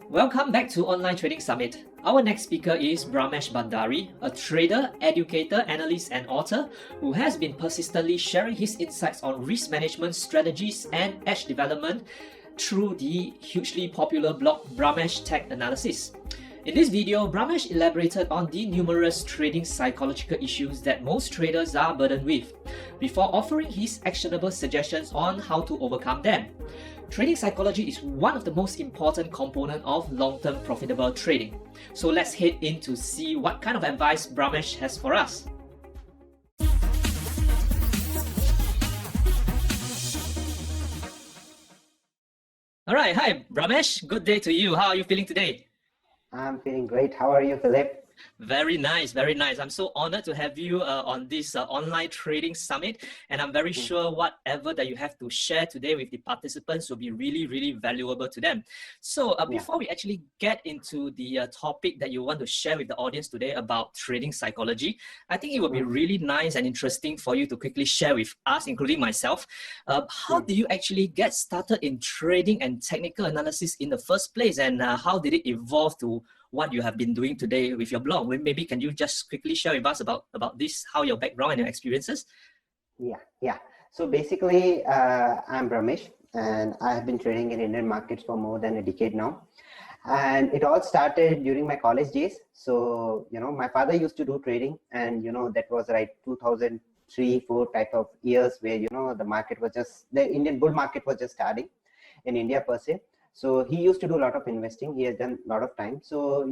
Welcome back to Online Trading Summit. Our next speaker is Bramesh Bhandari, a trader, educator, analyst, and author who has been persistently sharing his insights on risk management strategies and edge development through the hugely popular blog Bramesh Tech Analysis. In this video, Bramesh elaborated on the numerous trading psychological issues that most traders are burdened with, before offering his actionable suggestions on how to overcome them. Trading psychology is one of the most important components of long-term profitable trading. So let's head in to see what kind of advice Bramesh has for us. Alright, hi Bramesh, good day to you. How are you feeling today? I'm feeling great. How are you, Philip? Very nice, very nice. I'm so honored to have you on this online trading summit, and I'm very sure whatever that you have to share today with the participants will be really, really valuable to them. So before we actually get into the topic that you want to share with the audience today about trading psychology, I think it would be really nice and interesting for you to quickly share with us, including myself, how do you actually get started in trading and technical analysis in the first place, and how did it evolve to what you have been doing today with your blog? Maybe can you just quickly share with us about this, how your background and your experiences? Yeah. So basically, I'm Bramesh, and I have been trading in Indian markets for more than a decade now. And it all started during my college days. So, my father used to do trading, and, that was like 2003-4 type of years where, the market was the Indian bull market was just starting in India per se. So he used to do a lot of investing. He has done a lot of time. So,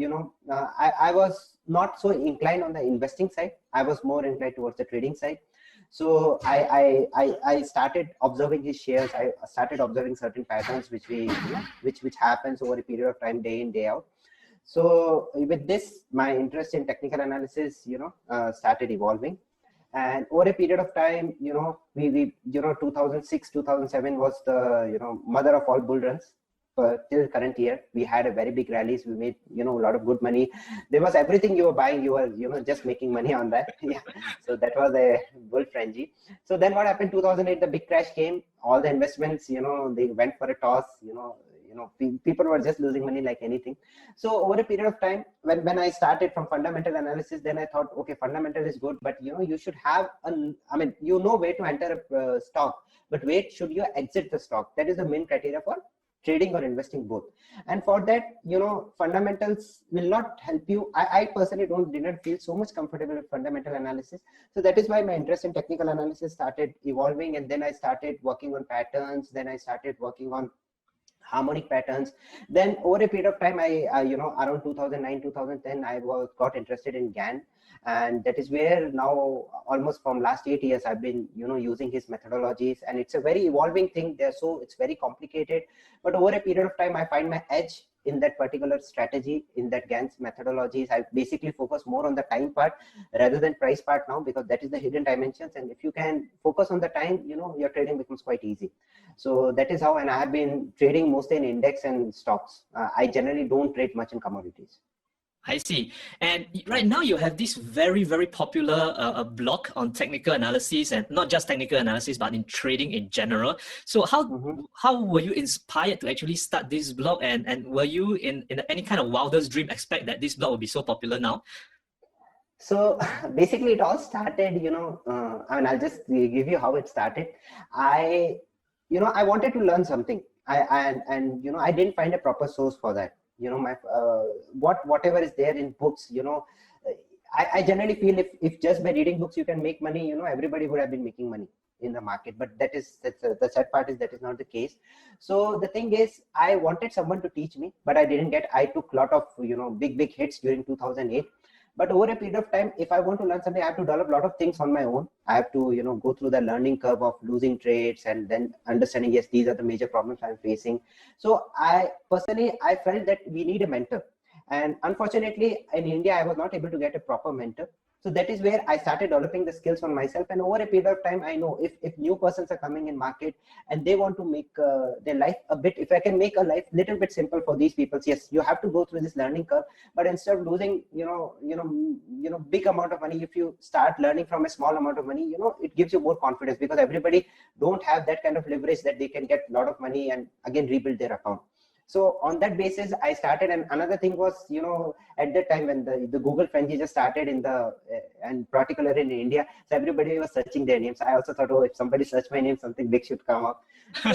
I was not so inclined on the investing side. I was more inclined towards the trading side. So I started observing his shares. I started observing certain patterns which happens over a period of time, day in, day out. So with this, my interest in technical analysis, started evolving. And over a period of time, we 2006, 2007 was the, mother of all bull runs. Till current year, we had a very big rallies. We made, a lot of good money. There was everything you were buying, you were, just making money on that. Yeah. So that was a bull frenzy. So then what happened? 2008, the big crash came. All the investments, they went for a toss. People were just losing money like anything. So over a period of time, when I started from fundamental analysis, then I thought, okay, fundamental is good, but you should have where to enter a stock, but where should you exit the stock? That is the main criteria for trading or investing both. And for that, fundamentals will not help you. I personally didn't feel so much comfortable with fundamental analysis. So that is why my interest in technical analysis started evolving. And then I started working on patterns. Then I started working on harmonic patterns. Then over a period of time, I around 2009, 2010, I got interested in GAN. And that is where now, almost from last 8 years, I've been, using his methodologies, and it's a very evolving thing there. So it's very complicated, but over a period of time, I find my edge in that particular strategy, in that GAN's methodologies. I basically focus more on the time part rather than price part now, because that is the hidden dimensions. And if you can focus on the time, your trading becomes quite easy. So that is how, and I have been trading mostly in index and stocks. I generally don't trade much in commodities. I see. And right now you have this very, very popular blog on technical analysis, and not just technical analysis, but in trading in general. So how were you inspired to actually start this blog? And were you in any kind of wildest dream expect that this blog would be so popular now? So basically it all started, I'll just give you how it started. I wanted to learn something. I didn't find a proper source for that. Whatever is there in books, I generally feel if just by reading books you can make money, everybody would have been making money in the market. But the sad part is that is not the case. So the thing is, I wanted someone to teach me, but I didn't get. I took a lot of big hits during 2008. But over a period of time, if I want to learn something, I have to develop a lot of things on my own. I have to, go through the learning curve of losing trades and then understanding, yes, these are the major problems I'm facing. So I felt that we need a mentor. And unfortunately, in India, I was not able to get a proper mentor. So that is where I started developing the skills on myself. And over a period of time, I know if new persons are coming in market and they want to make their life a bit, if I can make a life little bit simple for these people, yes, you have to go through this learning curve. But instead of losing, big amount of money, if you start learning from a small amount of money, it gives you more confidence, because everybody don't have that kind of leverage that they can get a lot of money and again rebuild their account. So on that basis, I started. And another thing was, at that time when the Google frenzy just started and particularly in India, so everybody was searching their names. I also thought, oh, if somebody search my name, something big should come up. So,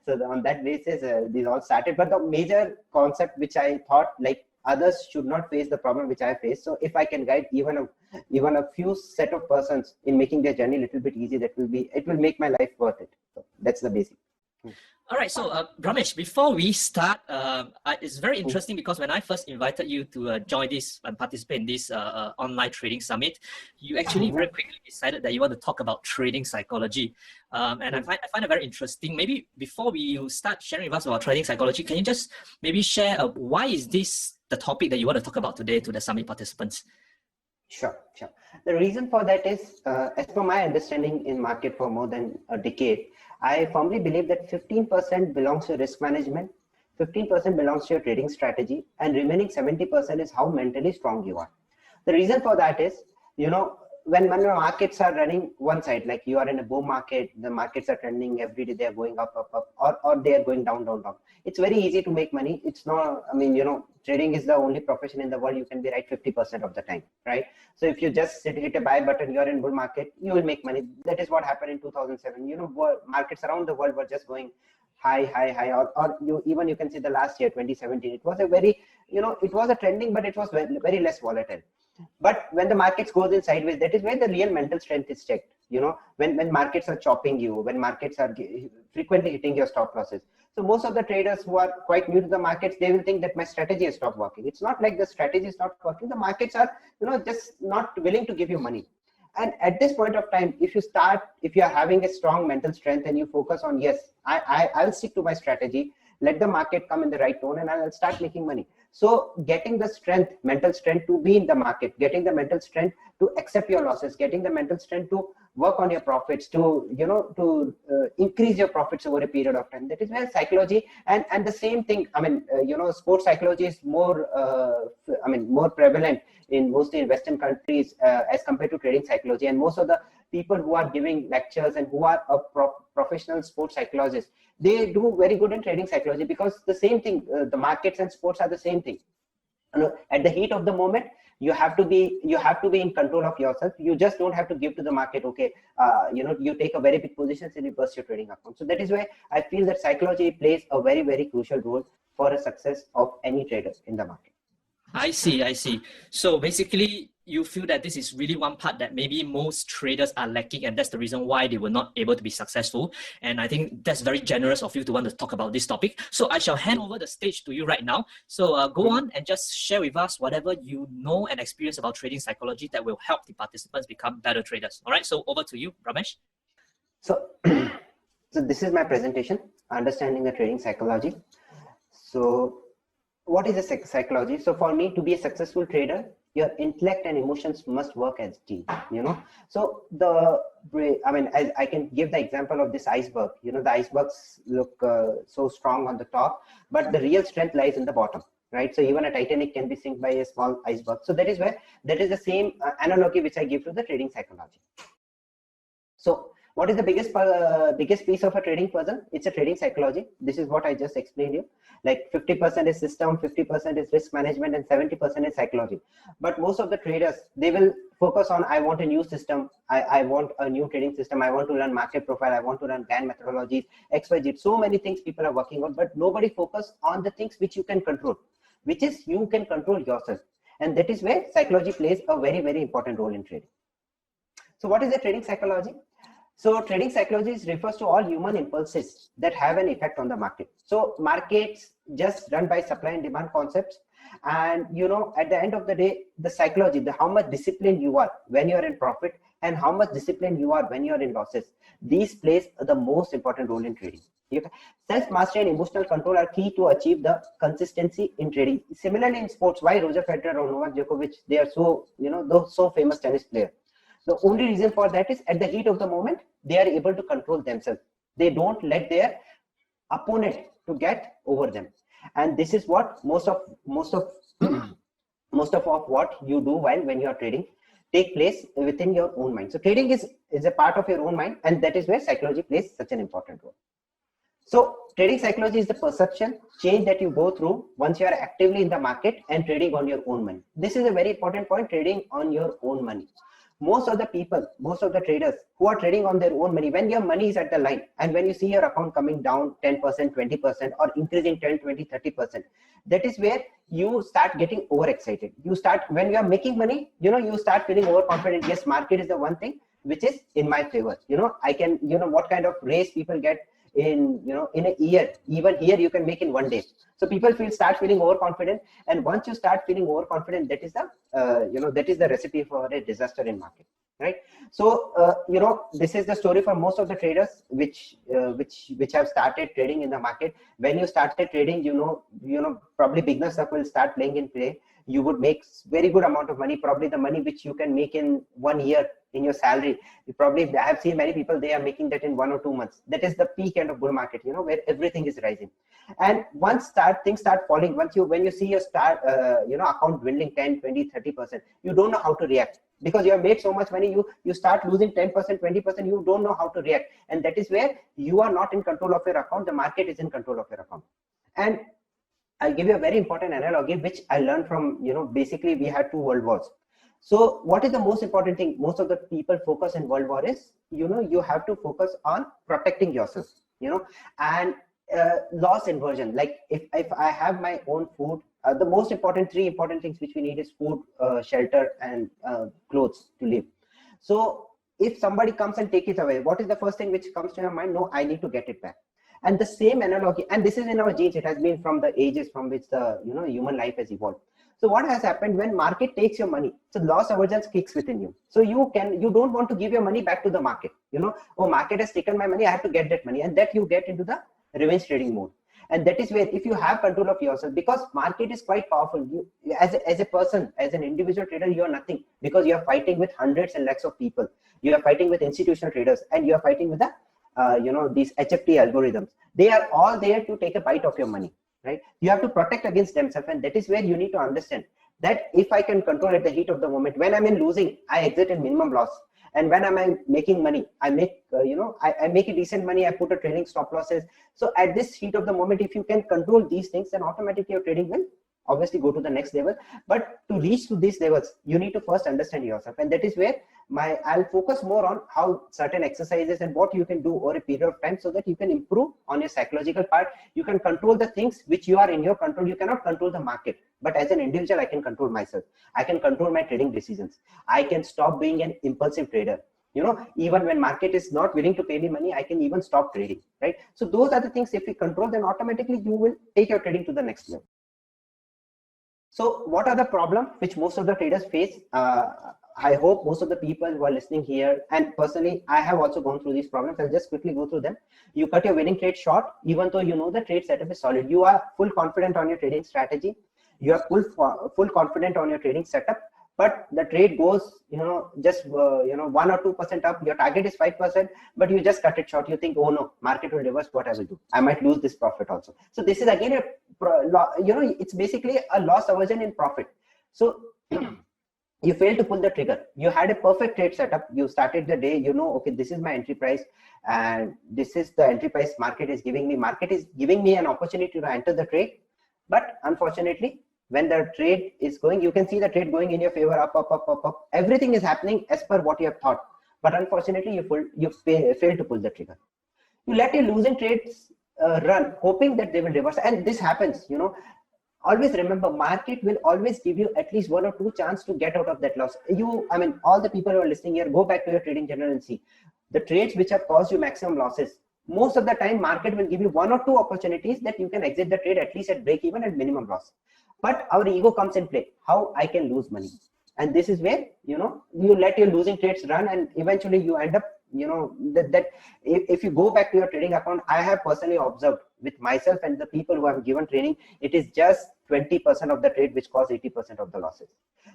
so on that basis, these all started. But the major concept which I thought, like, others should not face the problem which I faced. So if I can guide even a few set of persons in making their journey a little bit easy, it will make my life worth it. So that's the basic. All right, so Bramesh, before we start, it's very interesting because when I first invited you to join this and participate in this online trading summit, you actually very quickly decided that you want to talk about trading psychology. And I find it very interesting. Maybe before you start sharing with us about trading psychology, can you just maybe share why is this the topic that you want to talk about today to the summit participants? Sure. The reason for that is, as per my understanding in market for more than a decade, I firmly believe that 15% belongs to risk management, 15% belongs to your trading strategy, and remaining 70% is how mentally strong you are. The reason for that is, when markets are running one side, like you are in a boom market, the markets are trending every day, they are going up, or they are going down. It's very easy to make money. It's not, trading is the only profession in the world you can be right 50% of the time, right? So if you just hit a buy button, you're in bull market, you will make money. That is what happened in 2007. Markets around the world were just going high, or you can see the last year, 2017. It was a very, it was a trending, but it was very, very less volatile. But when the markets goes in sideways, that is where the real mental strength is checked. When markets are chopping you, when markets are frequently hitting your stop losses. So most of the traders who are quite new to the markets, they will think that my strategy has stopped working. It's not like the strategy is not working. The markets are, just not willing to give you money. And at this point of time, if you are having a strong mental strength and you focus on, yes, I'll stick to my strategy, let the market come in the right tone and I'll start making money. So getting the strength, mental strength to be in the market, getting the mental strength to accept your losses, getting the mental strength to work on your profits, to increase your profits over a period of time. That is where psychology and the same thing. Sports psychology is more prevalent in mostly in Western countries as compared to trading psychology. And most of the people who are giving lectures and who are professional sports psychologists, they do very good in trading psychology, because the same thing, the markets and sports are the same thing. At the heat of the moment, you have to be in control of yourself. You just don't have to give to the market. Okay, you take a very big position and you burst your trading account. So that is why I feel that psychology plays a very, very crucial role for a success of any trader in the market. I see. So basically, you feel that this is really one part that maybe most traders are lacking, and that's the reason why they were not able to be successful. And I think that's very generous of you to want to talk about this topic. So I shall hand over the stage to you right now. So go on and just share with us whatever you know and experience about trading psychology that will help the participants become better traders. All right, so over to you, Bramesh. So this is my presentation, Understanding the Trading Psychology. So what is a psychology? So for me, to be a successful trader, your intellect and emotions must work as team, So I can give the example of this iceberg. The icebergs look so strong on the top, but the real strength lies in the bottom, right? So even a Titanic can be sunk by a small iceberg. So that is the same analogy which I give to the trading psychology. So what is the biggest piece of a trading puzzle? It's a trading psychology. This is what I just explained you. Like 50% is system, 50% is risk management, and 70% is psychology. But most of the traders, they will focus on, I want a new system, I want a new trading system, I want to learn market profile, I want to learn GAN methodologies, XYZ. So many things people are working on, but nobody focus on the things which you can control, which is you can control yourself. And that is where psychology plays a very, very important role in trading. So what is the trading psychology? So trading psychology refers to all human impulses that have an effect on the market. So markets just run by supply and demand concepts. And at the end of the day, the psychology, how much disciplined you are when you're in profit and how much disciplined you are when you're in losses, these plays the most important role in trading. Self-mastery and emotional control are key to achieve the consistency in trading. Similarly in sports, why Roger Federer or Novak Djokovic, they are so, those so famous tennis players. The only reason for that is at the heat of the moment, they are able to control themselves. They don't let their opponent to get over them. And this is what most of what you do when you are trading take place within your own mind. So trading is a part of your own mind, and that is where psychology plays such an important role. So trading psychology is the perception change that you go through once you are actively in the market and trading on your own money. This is a very important point, trading on your own money. Most of the people, most of the traders who are trading on their own money, when your money is at the line and when you see your account coming down 10%, 20% or increasing 10, 20, 30%, that is where you start getting overexcited. You start, when you are making money, you start feeling overconfident. Yes, market is the one thing which is in my favor. I can, what kind of raise people get in a year, even here you can make in one day. So people start feeling overconfident, and once you start feeling overconfident, that is the that is the recipe for a disaster in market, right? So this is the story for most of the traders which have started trading in the market. When you started trading, probably beginner stuff will start playing in play. You would make very good amount of money, probably the money which you can make in 1 year in your salary. I have seen many people, they are making that in 1 or 2 months. That is the peak end of bull market, where everything is rising. And once things start falling, when you see your account dwindling 10, 20, 30%, you don't know how to react, because you have made so much money. You start losing 10%, 20%, you don't know how to react. And that is where you are not in control of your account, the market is in control of your account. And I'll give you a very important analogy which I learned from, basically we had 2 world wars. So what is the most important thing most of the people focus in world war is, you have to focus on protecting yourself, and loss inversion. Like if I have my own food, the most important 3 important things which we need is food, shelter and clothes to live. So if somebody comes and take it away, what is the first thing which comes to your mind? No, I need to get it back. And the same analogy, and this is in our genes, it has been from the ages from which the human life has evolved. So what has happened when market takes your money? So loss aversion kicks within you. So you don't want to give your money back to the market. Oh, market has taken my money, I have to get that money, and that you get into the revenge trading mode. And that is where, if you have control of yourself, because market is quite powerful, you as a person, as an individual trader, you are nothing, because you are fighting with hundreds and lakhs of people. You are fighting with institutional traders, and you are fighting with the these HFT algorithms. They are all there to take a bite of your money, right? You have to protect against themselves, and that is where you need to understand that if I can control at the heat of the moment, when I'm in losing, I exit in minimum loss, and when I'm making money, I make I make a decent money, I put a trailing stop losses. So at this heat of the moment, if you can control these things, then automatically your trading will obviously go to the next level. But to reach to these levels, you need to first understand yourself, and that is where I'll focus more on how certain exercises and what you can do over a period of time, so that you can improve on your psychological part. You can control the things which you are in your control. You cannot control the market, but as an individual, I can control myself. I can control my trading decisions. I can stop being an impulsive trader. Even when market is not willing to pay me money, I can even stop trading, right? So those are the things, if you control, then automatically you will take your trading to the next level. So what are the problems which most of the traders face? I hope most of the people who are listening here, and personally, I have also gone through these problems. I'll just quickly go through them. You cut your winning trade short, even though you know the trade setup is solid. You are full confident on your trading strategy. You are full confident on your trading setup, but the trade goes, just 1 or 2% up. Your target is 5%, but you just cut it short. You think, oh no, market will reverse. What I will do? I might lose this profit also. So this is again it's basically a loss aversion in profit. So you fail to pull the trigger. You had a perfect trade setup. You started the day, okay, this is my entry price, and this is the entry price market is giving me. Market is giving me an opportunity to enter the trade, but unfortunately, when the trade is going, you can see the trade going in your favor, up, up, up, up, up. Everything is happening as per what you have thought, but unfortunately, you fail to pull the trigger. You let your losing trades run, hoping that they will reverse, and this happens. Always remember, market will always give you at least 1 or 2 chance to get out of that loss. All the people who are listening here, go back to your trading journal and see the trades which have caused you maximum losses. Most of the time, market will give you 1 or 2 opportunities that you can exit the trade at least at break even and minimum loss. But our ego comes in play. How I can lose money, and this is where you let your losing trades run, and eventually you end up that if you go back to your trading account, I have personally observed with myself and the people who have given training, it is just 20% of the trade which cause 80% of the losses.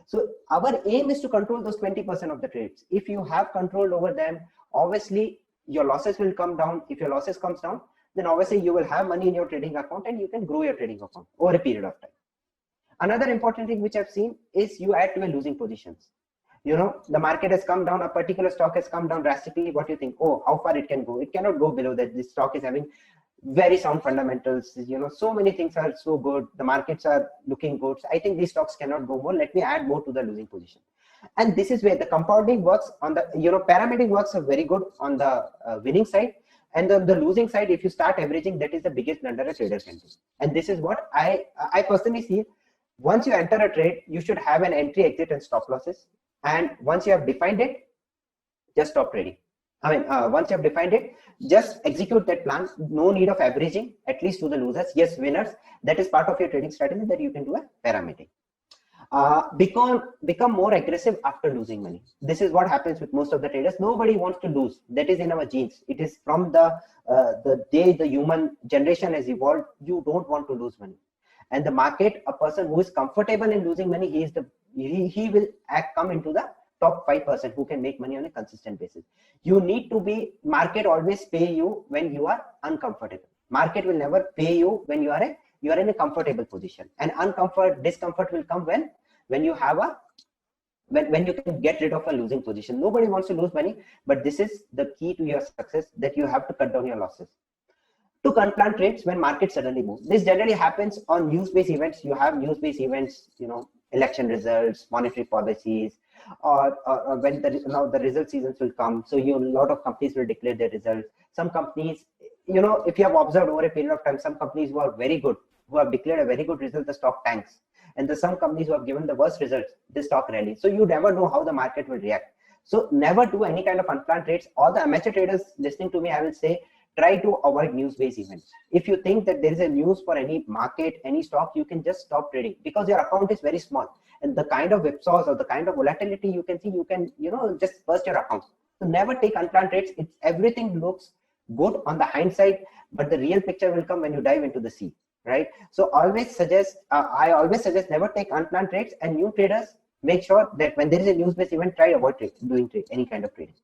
So our aim is to control those 20% of the trades. If you have control over them, obviously your losses will come down. If your losses comes down, then obviously you will have money in your trading account, and you can grow your trading account over a period of time. Another important thing which I've seen is you add to your losing positions. The market has come down, a particular stock has come down drastically. What do you think? Oh, how far it can go? It cannot go below that. This stock is having very sound fundamentals, so many things are so good, the markets are looking good. I think these stocks cannot go more, let me add more to the losing position. And this is where the compounding works on the, pyramiding works are very good on the winning side. And on the losing side, if you start averaging, that is the biggest blunder a trader can do. And this is what I personally see. Once you enter a trade, you should have an entry, exit, and stop losses. And once you have defined it, just stop trading. Once you have defined it, just execute that plan. No need of averaging, at least to the losers. Yes, winners, that is part of your trading strategy, that you can do a pyramiding. Become more aggressive after losing money. This is what happens with most of the traders. Nobody wants to lose. That is in our genes. It is from the day the human generation has evolved. You don't want to lose money. And the market, a person who is comfortable in losing money, he will come into the top 5% who can make money on a consistent basis. You need to be, market always pay you when you are uncomfortable. Market will never pay you when you are in a comfortable position. And discomfort will come when you have when you can get rid of a losing position. Nobody wants to lose money, but this is the key to your success, that you have to cut down your losses. To unplanned trades when markets suddenly move. This generally happens on news-based events. You have news-based events, election results, monetary policies, or when the result seasons will come. So a lot of companies will declare their results. Some companies, if you have observed over a period of time, some companies who are very good, who have declared a very good result, the stock tanks. And there's some companies who have given the worst results, the stock rally. So you never know how the market will react. So never do any kind of unplanned trades. All the amateur traders listening to me, I will say, try to avoid news-based events. If you think that there is a news for any market, any stock, you can just stop trading, because your account is very small. And the kind of whipsaws or the kind of volatility you can see, you can, just burst your account. So never take unplanned trades. Everything looks good on the hindsight, but the real picture will come when you dive into the sea, right? So I always suggest never take unplanned trades. And new traders, make sure that when there is a news-based event, try to avoid doing any kind of trading.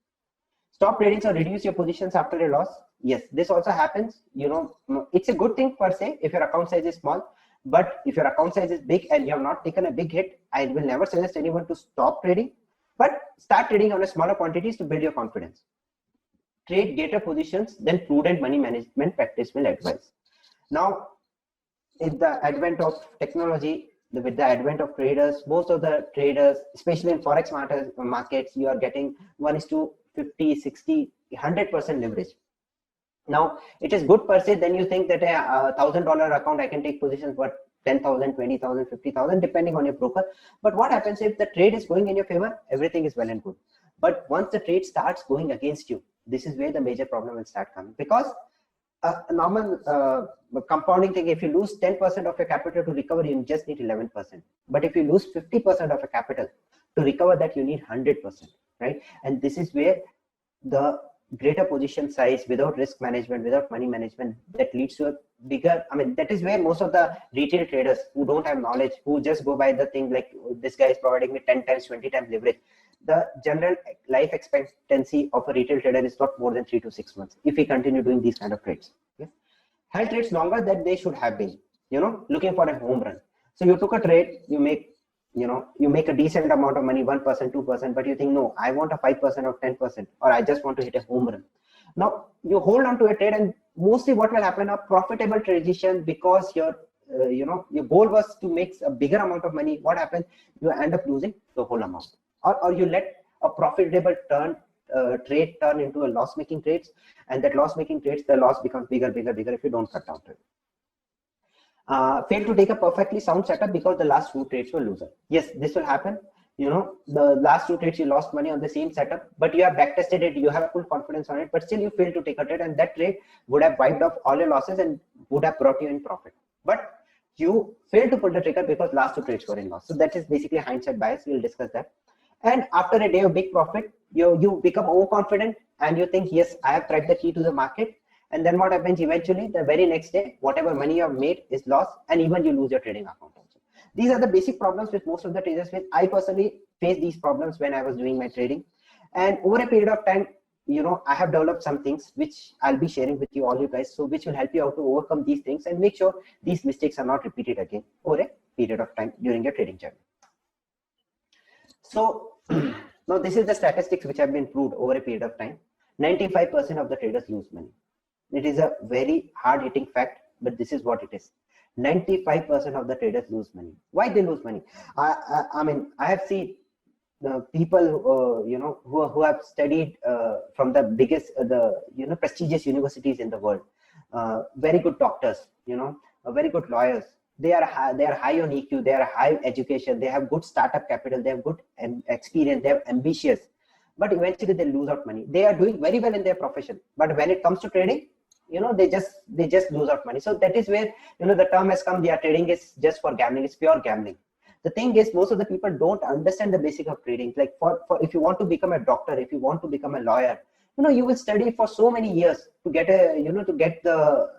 Stop trading or reduce your positions after a loss. Yes, this also happens. It's a good thing per se if your account size is small. But if your account size is big and you have not taken a big hit, I will never suggest anyone to stop trading, but start trading on a smaller quantities to build your confidence. Trade greater positions than prudent money management practice will advise. Now, with the advent of technology, with the advent of traders, most of the traders, especially in forex markets, you are getting 1:50, 60, 100% leverage. Now, it is good per se. Then you think that a $1,000 account, I can take positions for 10,000, 20,000, 50,000, depending on your broker. But what happens if the trade is going in your favor? Everything is well and good. But once the trade starts going against you, this is where the major problem will start coming. Because a normal compounding thing, if you lose 10% of your capital to recover, you just need 11%. But if you lose 50% of your capital to recover that, you need 100%, right? And this is where the greater position size without risk management, without money management, that leads to a bigger, that is where most of the retail traders who don't have knowledge, who just go by the thing like, this guy is providing me 10 times, 20 times leverage. The general life expectancy of a retail trader is not more than 3 to 6 months if we continue doing these kind of trades. Okay? Held trades longer than they should have been, looking for a home run. So you took a trade, you make a decent amount of money, 1%, 2%, but you think, no, I want a 5% or 10%, or I just want to hit a home run. Now you hold on to a trade, and mostly what will happen, a profitable transition, because your goal was to make a bigger amount of money. What happens? You end up losing the whole amount, or you let a profitable trade turn into a loss-making trades, and that loss-making trades, the loss becomes bigger if you don't cut down to it. Fail to take a perfectly sound setup because the last 2 trades were loser. Yes, this will happen. The last 2 trades you lost money on the same setup, but you have backtested it, you have full confidence on it, but still you fail to take a trade, and that trade would have wiped off all your losses and would have brought you in profit. But you failed to pull the trigger because last 2 trades were in loss. So that is basically hindsight bias. We'll discuss that. And after a day of big profit, you become overconfident and you think, yes, I have cracked the key to the market. And then what happens eventually? The very next day, whatever money you have made is lost, and even you lose your trading account also. These are the basic problems with most of the traders. I personally faced these problems when I was doing my trading. And over a period of time, I have developed some things which I'll be sharing with you, all you guys, so which will help you out to overcome these things and make sure these mistakes are not repeated again over a period of time during your trading journey. So now this is the statistics which have been proved over a period of time. 95% of the traders lose money. It is a very hard hitting fact, but this is what it is. 95% of the traders lose money. Why they lose money? I mean, I have seen people, who have studied from the biggest, prestigious universities in the world, very good doctors, very good lawyers. They are high on EQ. They are high education. They have good startup capital. They have good experience. They are ambitious, but eventually they lose out money. They are doing very well in their profession, but when it comes to trading, they just lose out money. So that is where the term has come. Their trading is just for gambling. It's pure gambling. The thing is, most of the people don't understand the basic of trading. Like for if you want to become a doctor, if you want to become a lawyer, you will study for so many years to get the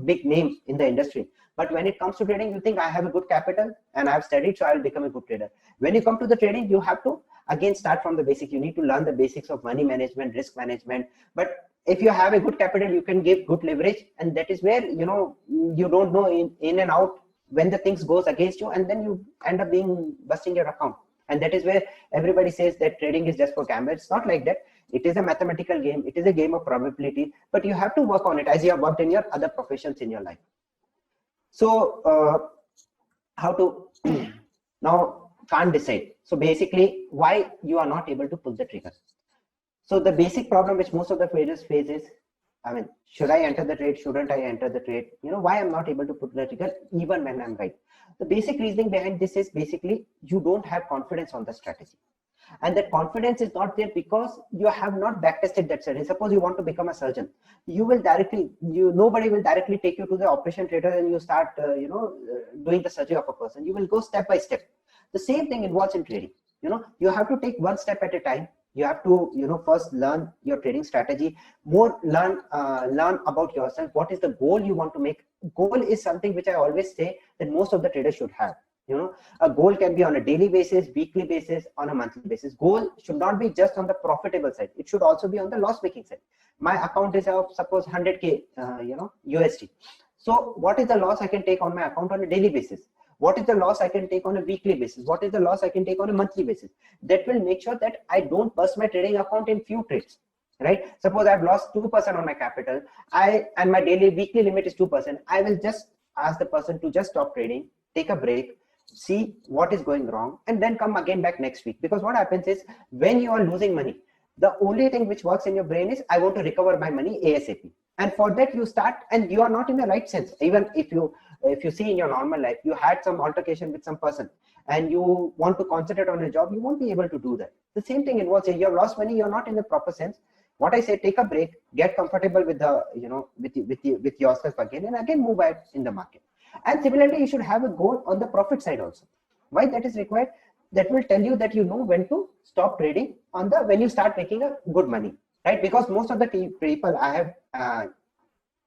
big name in the industry. But when it comes to trading, you think I have a good capital and I have studied, so I will become a good trader. When you come to the trading, you have to again start from the basic. You need to learn the basics of money management, risk management. But if you have a good capital, you can give good leverage, and that is where you don't know in and out when the things goes against you, and then you end up busting your account. And that is where everybody says that trading is just for gambling. It's not like that. It is a mathematical game. It is a game of probability, but you have to work on it as you have worked in your other professions in your life. So how to now can't decide. So basically, why you are not able to pull the trigger. So the basic problem which most of the traders face is, should I enter the trade? Shouldn't I enter the trade? Why I'm not able to put the trigger even when I'm right. The basic reasoning behind this is basically you don't have confidence on the strategy. And that confidence is not there because you have not backtested that strategy. Suppose you want to become a surgeon, nobody will directly take you to the operation theater and you start, doing the surgery of a person. You will go step by step. The same thing involves in trading. You have to take one step at a time. You have to, first learn your trading strategy, learn about yourself. What is the goal you want to make? Goal is something which I always say that most of the traders should have. A goal can be on a daily basis, weekly basis, on a monthly basis. Goal should not be just on the profitable side. It should also be on the loss making side. My account is of suppose 100K, USD. So what is the loss I can take on my account on a daily basis? What is the loss I can take on a weekly basis? What is the loss I can take on a monthly basis? That will make sure that I don't burst my trading account in few trades, right? Suppose I've lost 2% on my capital, and my weekly limit is 2%. I will just ask the person to just stop trading, take a break, see what is going wrong, and then come again back next week. Because what happens is when you are losing money, the only thing which works in your brain is I want to recover my money ASAP. And for that you start, and you are not in the right sense. Even if you see in your normal life, you had some altercation with some person and you want to concentrate on your job, you won't be able to do that. The same thing involves you have lost money, you're not in the proper sense. What I say, take a break, get comfortable with the, with yourself again, and again move ahead in the market. And similarly, you should have a goal on the profit side also. Why that is required? That will tell you that you know when to stop trading when you start making a good money, right? Because most of the people I have, I've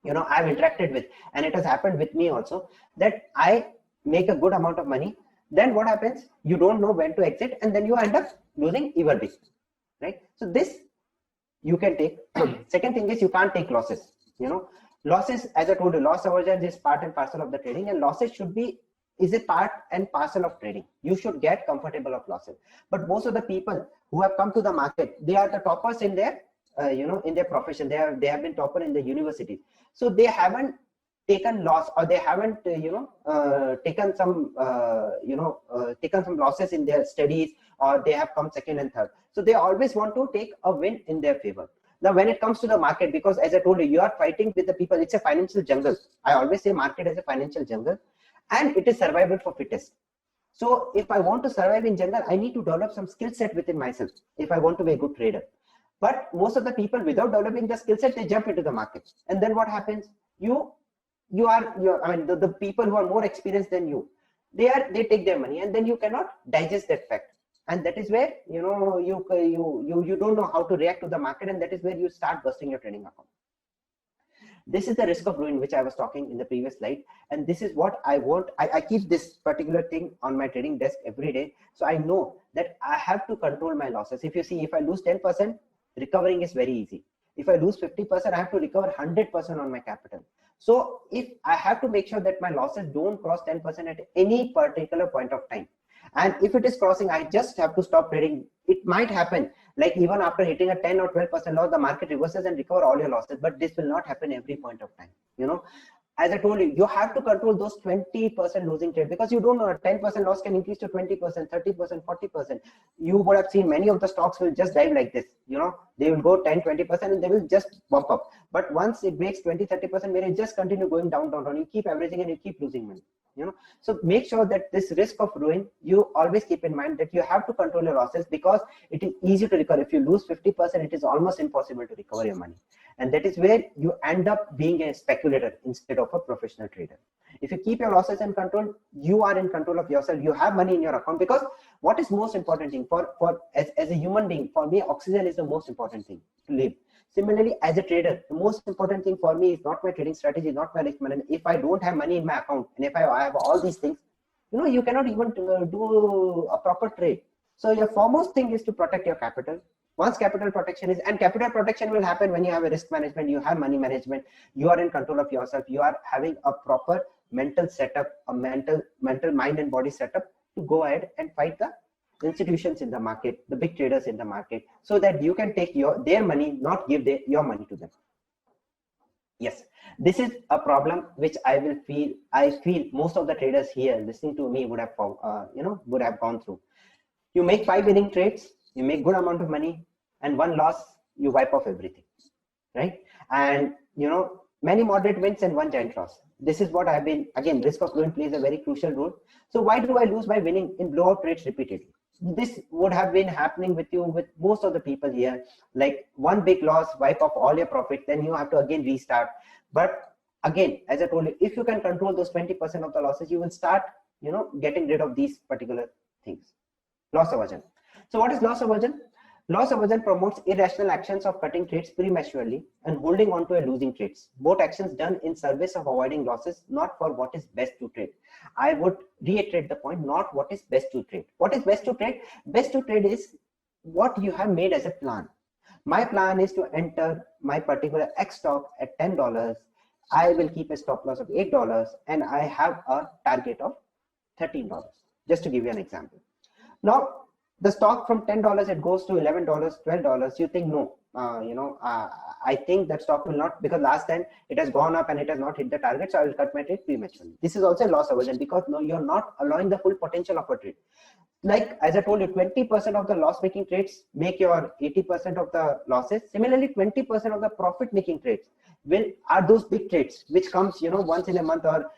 interacted with, and it has happened with me also, that I make a good amount of money. Then what happens? You don't know when to exit, and then you end up losing even big, right? So this you can take. Second thing is you can't take losses. Losses, as I told you, loss aversion is part and parcel of the trading, and losses is a part and parcel of trading. You should get comfortable of losses. But most of the people who have come to the market, they are the toppers in their, in their profession. They have been topper in the university. So they haven't taken loss, or they haven't, taken some losses in their studies, or they have come second and third. So they always want to take a win in their favor. Now, when it comes to the market, because as I told you, you are fighting with the people. It's a financial jungle. I always say market is a financial jungle, and it is survival for fittest. So if I want to survive in jungle, I need to develop some skill set within myself if I want to be a good trader. But most of the people, without developing the skill set, they jump into the market. And then what happens? The people who are more experienced than you, they take their money, and then you cannot digest that fact. And that is where, you don't know how to react to the market, and that is where you start busting your trading account. This is the risk of ruin, which I was talking in the previous slide. And this is what I want. I keep this particular thing on my trading desk every day. So I know that I have to control my losses. If you see, if I lose 10%, recovering is very easy. If I lose 50%, I have to recover 100% on my capital. So if I have to make sure that my losses don't cross 10% at any particular point of time. And if it is crossing, I just have to stop trading. It might happen, like even after hitting a 10 or 12% loss, the market reverses and recover all your losses, but this will not happen every point of time. As I told you, you have to control those 20% losing trade, because you don't know, a 10% loss can increase to 20%, 30%, 40%. You would have seen many of the stocks will just dive like this. They will go 10, 20% and they will just bump up. But once it breaks 20, 30%, may just continue going down, down, down. You keep averaging and you keep losing money. So make sure that this risk of ruin, you always keep in mind that you have to control your losses, because it is easy to recover. If you lose 50%, it is almost impossible to recover your money. And that is where you end up being a speculator instead of a professional trader. If you keep your losses in control, you are in control of yourself. You have money in your account, because what is most important thing as a human being, for me, oxygen is the most important thing to live. Similarly, as a trader, the most important thing for me is not my trading strategy, not my risk management. If I don't have money in my account, and if I have all these things, you cannot even do a proper trade. So your foremost thing is to protect your capital. Once capital protection is, and capital protection will happen when you have a risk management, you have money management, you are in control of yourself, you are having a proper mental setup, a mental mind and body setup to go ahead and fight the institutions in the market, the big traders in the market, so that you can take their money, not give your money to them. Yes, this is a problem which I feel most of the traders here listening to me would have gone through. You make 5 winning trades, you make good amount of money, and one loss, you wipe off everything, right? And many moderate wins and one giant loss. This is what again, risk of ruin plays a very crucial role. So why do I lose by winning in blowout trades repeatedly? This would have been happening with most of the people here. Like one big loss, wipe off all your profits, then you have to again restart. But again, as I told you, if you can control those 20% of the losses, you will start getting rid of these particular things. Loss aversion. So what is loss aversion? Loss aversion promotes irrational actions of cutting trades prematurely and holding on to a losing trades. Both actions done in service of avoiding losses, not for what is best to trade. I would reiterate the point, not what is best to trade. What is best to trade? Best to trade is what you have made as a plan. My plan is to enter my particular X stock at $10. I will keep a stop loss of $8 and I have a target of $13. Just to give you an example. Now, the stock from $10, it goes to $11, $12. You think, no, I think that stock will not, because last time it has gone up and it has not hit the target, so I will cut my trade prematurely. This is also a loss aversion, because no, you're not allowing the full potential of a trade. Like, as I told you, 20% of the loss-making trades make your 80% of the losses. Similarly, 20% of the profit-making trades are those big trades, which comes, once in a month or,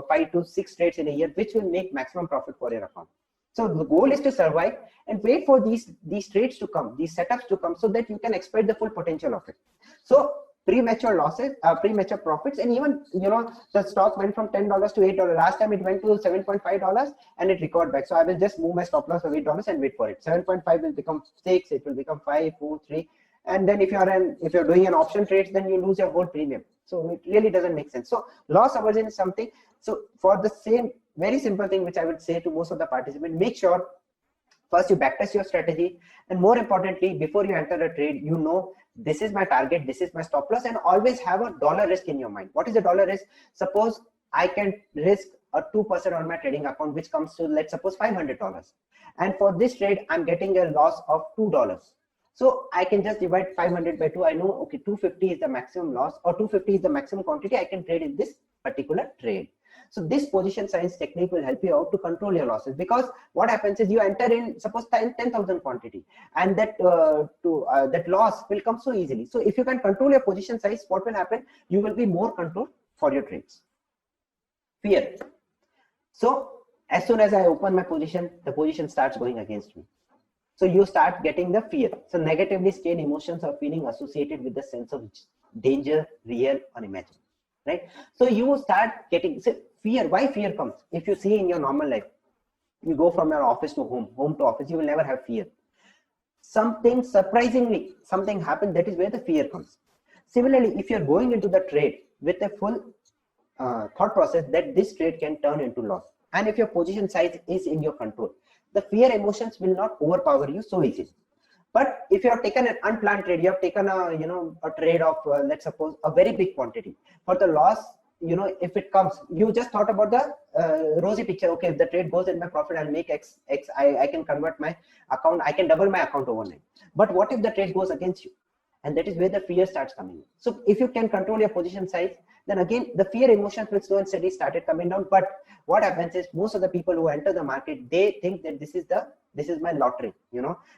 5 to 6 trades in a year, which will make maximum profit for your account. So the goal is to survive and wait for these trades to come, these setups to come, so that you can exploit the full potential of it. So premature losses, premature profits, and even the stock went from $10 to $8. Last time it went to $7.5 and it recovered back. So I will just move my stop loss of $8 and wait for it. 7.5 will become 6, it will become 5, 4, 3, and then if you're doing an option trades, then you lose your whole premium. So it really doesn't make sense. So loss aversion is something. So for the same very simple thing which I would say to most of the participants, make sure first you backtest your strategy, and more importantly, before you enter a trade, this is my target, this is my stop loss, and always have a dollar risk in your mind. What is the dollar risk? Suppose I can risk a 2% on my trading account, which comes to, let's suppose, $500, and for this trade I'm getting a loss of $2. So I can just divide 500 by 2. I know, okay, 250 is the maximum loss, or 250 is the maximum quantity I can trade in this particular trade. So this position size technique will help you out to control your losses, because what happens is you enter in, suppose 10,000 quantity, and that loss will come so easily. So if you can control your position size, what will happen? You will be more control for your trades. Fear. So as soon as I open my position, the position starts going against me. So you start getting the fear. So negatively scaled emotions or feeling associated with the sense of danger, real or imagined, right? So you start getting fear. Why fear comes? If you see in your normal life, you go from your office to home, home to office, you will never have fear. Something surprisingly, something happened, that is where the fear comes. Similarly, if you're going into the trade with a full thought process that this trade can turn into loss, and if your position size is in your control, the fear emotions will not overpower you so easily. But if you have taken an unplanned trade, you have taken a trade of let's suppose a very big quantity, for the loss if it comes, you just thought about the rosy picture. Okay, if the trade goes in my profit, I'll make X. I can convert my account. I can double my account overnight. But what if the trade goes against you? And that is where the fear starts coming in. So if you can control your position size, then again, the fear emotions will slow and steady started coming down. But what happens is most of the people who enter the market, they think that this is my lottery.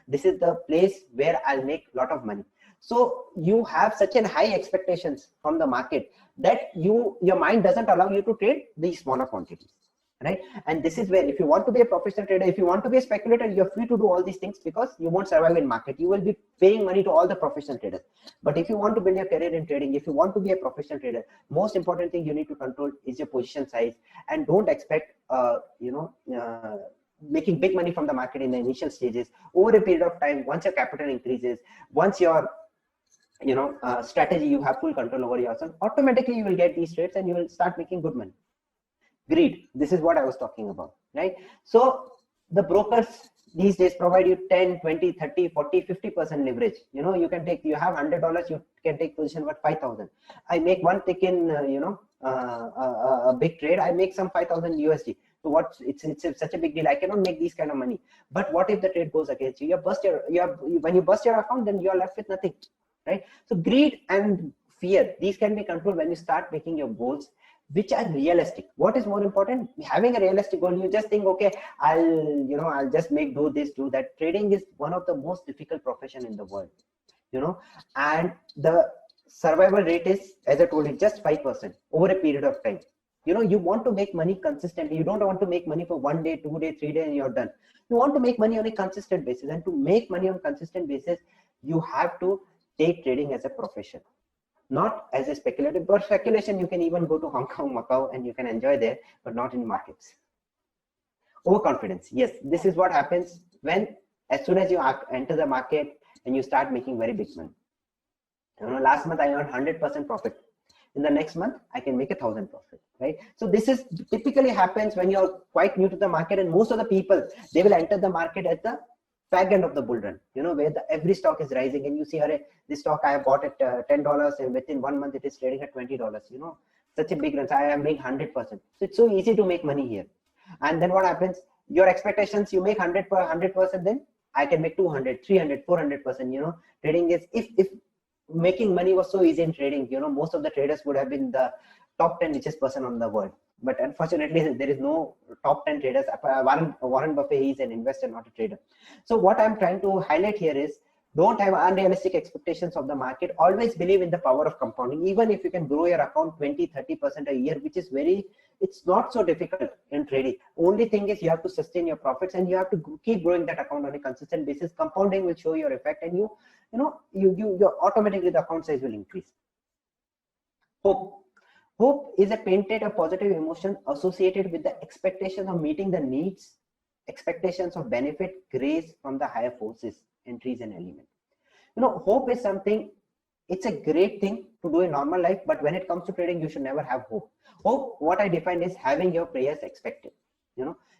This is the place where I'll make a lot of money. So you have such an high expectations from the market that your mind doesn't allow you to trade these smaller quantities, right? And this is where, if you want to be a professional trader, if you want to be a speculator, you're free to do all these things, because you won't survive in market. You will be paying money to all the professional traders. But if you want to build your career in trading, if you want to be a professional trader, most important thing you need to control is your position size. And don't expect making big money from the market in the initial stages. Over a period of time, once your capital increases, once your strategy, you have full control over yourself, automatically you will get these trades and you will start making good money. Greed, this is what I was talking about, right? So the brokers these days provide you 10, 20, 30, 40, 50% leverage. You have $100, you can take position worth 5,000. I make one tick in a big trade, I make some 5,000 USD. So it's such a big deal. I cannot make these kind of money. But what if the trade goes against you? When you bust your account, then you are left with nothing, right? So greed and fear, these can be controlled when you start making your goals which are realistic. What is more important? Having a realistic goal. You just think, okay, I'll just do this, do that. Trading is one of the most difficult profession in the world, and the survival rate is, as I told you, just 5% over a period of time. You want to make money consistently. You don't want to make money for 1 day, 2 day, 3 days and you're done. You want to make money on a consistent basis, and to make money on consistent basis, you have to take trading as a profession, not as a speculative. But speculation, you can even go to Hong Kong, Macau, and you can enjoy there, but not in markets. Overconfidence. Yes, this is what happens as soon as you enter the market and you start making very big money. Last month I earned 100% profit. In the next month, I can make 1,000 profit, right? So this is typically happens when you're quite new to the market, and most of the people, they will enter the market at the fag end of the bull run, where every stock is rising, and you see, this stock I have bought at $10, and within 1 month it is trading at $20. Such a big run. So I am making 100%. So it's so easy to make money here. And then what happens? Your expectations, you make 100%, then I can make 200, 300, 400%. Trading is, if making money was so easy in trading, most of the traders would have been the top 10 richest person on the world. But unfortunately, there is no top 10 traders. Warren Buffett, he is an investor, not a trader. So what I'm trying to highlight here is, don't have unrealistic expectations of the market. Always believe in the power of compounding. Even if you can grow your account 20, 30% a year, which is it's not so difficult in trading. Only thing is you have to sustain your profits, and you have to keep growing that account on a consistent basis. Compounding will show your effect, and you automatically the account size will increase. Hope is a painted a positive emotion associated with the expectation of meeting the needs, expectations of benefit, grace from the higher forces, entries and elements. Hope is something, it's a great thing to do in normal life, but when it comes to trading, you should never have hope. Hope, what I define is having your prayers expected.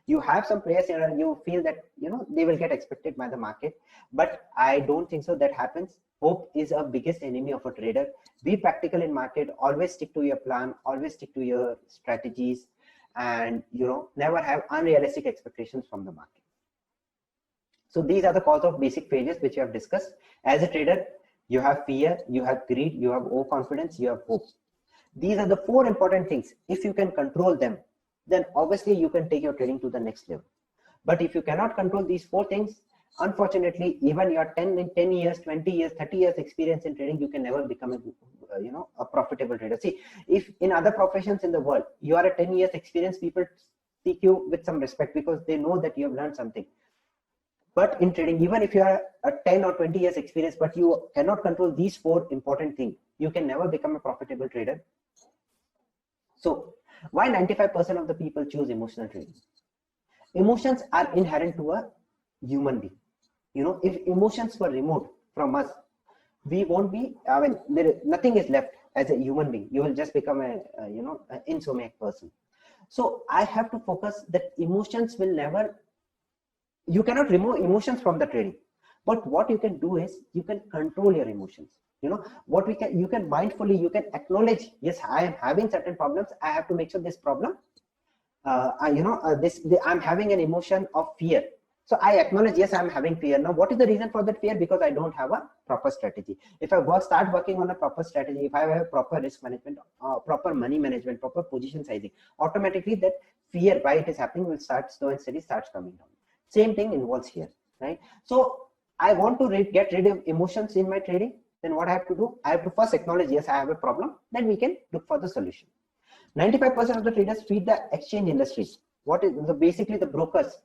You have some prayers and you feel that, they will get expected by the market, but I don't think so that happens. Hope is a biggest enemy of a trader. Be practical in market, always stick to your plan, always stick to your strategies, and never have unrealistic expectations from the market. So these are the cause of basic failures which we have discussed. As a trader, you have fear, you have greed, you have overconfidence, you have hope. These are the 4 important things. If you can control them, then obviously you can take your trading to the next level. But if you cannot control these 4 things, unfortunately, even your 10 years, 20 years, 30 years experience in trading, you can never become a profitable trader. See, if in other professions in the world, you are a 10 years experience, people seek you with some respect because they know that you have learned something. But in trading, even if you are a 10 or 20 years experience, but you cannot control these 4 important things, you can never become a profitable trader. So why 95% of the people choose emotional trading? Emotions are inherent to a human being. If emotions were removed from us, we won't be, nothing is left as a human being. You will just become an insomniac person. So I have to focus that emotions will never, you cannot remove emotions from the trading. But what you can do is you can control your emotions. What you can mindfully, you can acknowledge, yes, I am having certain problems. I have to make sure this problem, I'm having an emotion of fear. So I acknowledge, yes, I'm having fear. Now, what is the reason for that fear? Because I don't have a proper strategy. If I start working on a proper strategy, if I have proper risk management, proper money management, proper position sizing, automatically that fear, why it is happening, will start slow and steady, starts coming down. Same thing involves here, right? So I want to get rid of emotions in my trading. Then what I have to do? I have to first acknowledge, yes, I have a problem. Then we can look for the solution. 95% of the traders feed the exchange industries. What is basically the brokers?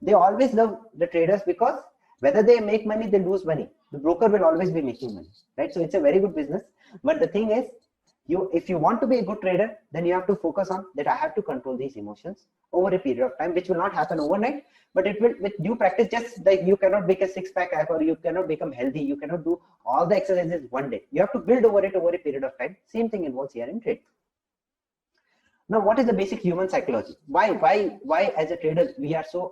They always love the traders because whether they make money, they lose money. The broker will always be making money, right? So it's a very good business. But the thing is, if you want to be a good trader, then you have to focus on that. I have to control these emotions over a period of time, which will not happen overnight, but it will with due practice. Just like you cannot make a six-pack app, or you cannot become healthy, you cannot do all the exercises one day. You have to build over it over a period of time. Same thing involves here in trade. Now, what is the basic human psychology? Why as a trader we are so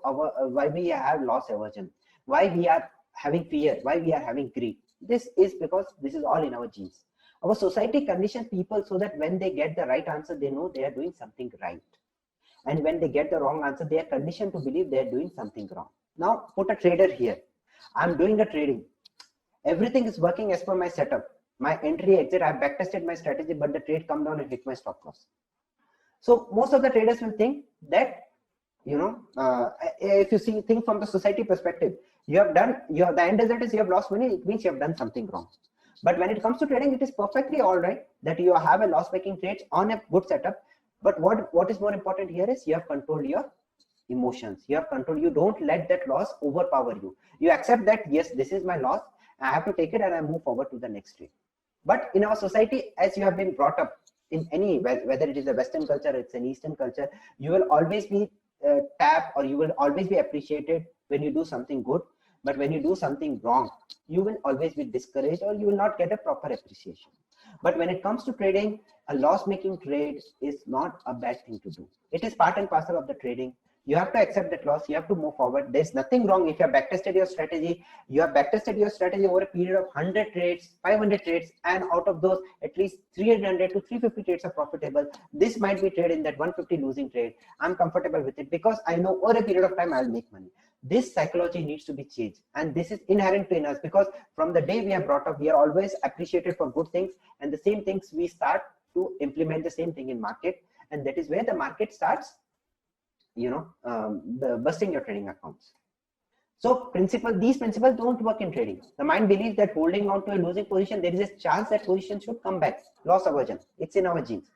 why we have loss aversion? Why we are having fear? Why we are having greed? This is because this is all in our genes. Our society conditions people so that when they get the right answer, they know they are doing something right. And when they get the wrong answer, they are conditioned to believe they are doing something wrong. Now, put a trader here. I'm doing a trading. Everything is working as per my setup. My entry, exit, I've backtested my strategy, but the trade come down and hit my stop loss. So most of the traders will think that, if you think from the society perspective, the end result is you have lost money. It means you have done something wrong. But when it comes to trading, it is perfectly all right that you have a loss-making trades on a good setup. But what is more important here is you have controlled your emotions. You have control. You don't let that loss overpower you. You accept that, yes, this is my loss. I have to take it and I move forward to the next trade. But in our society, as you have been brought up, in any, whether it is a Western culture, it's an Eastern culture, you will always be tapped, or you will always be appreciated when you do something good. But when you do something wrong, you will always be discouraged, or you will not get a proper appreciation. But when it comes to trading, a loss-making trade is not a bad thing to do. It is part and parcel of the trading. You have to accept that loss. You have to move forward. There's nothing wrong if you have backtested your strategy. You have backtested your strategy over a period of 100 trades, 500 trades, and out of those, at least 300 to 350 trades are profitable. This might be trade in that 150 losing trade. I'm comfortable with it because I know over a period of time I'll make money. This psychology needs to be changed, and this is inherent in us because from the day we are brought up, we are always appreciated for good things, and the same things we start to implement the same thing in market, and that is where the market starts busting your trading accounts. So these principles don't work in trading. The mind believes that holding on to a losing position, there is a chance that position should come back. Loss aversion, it's in our genes.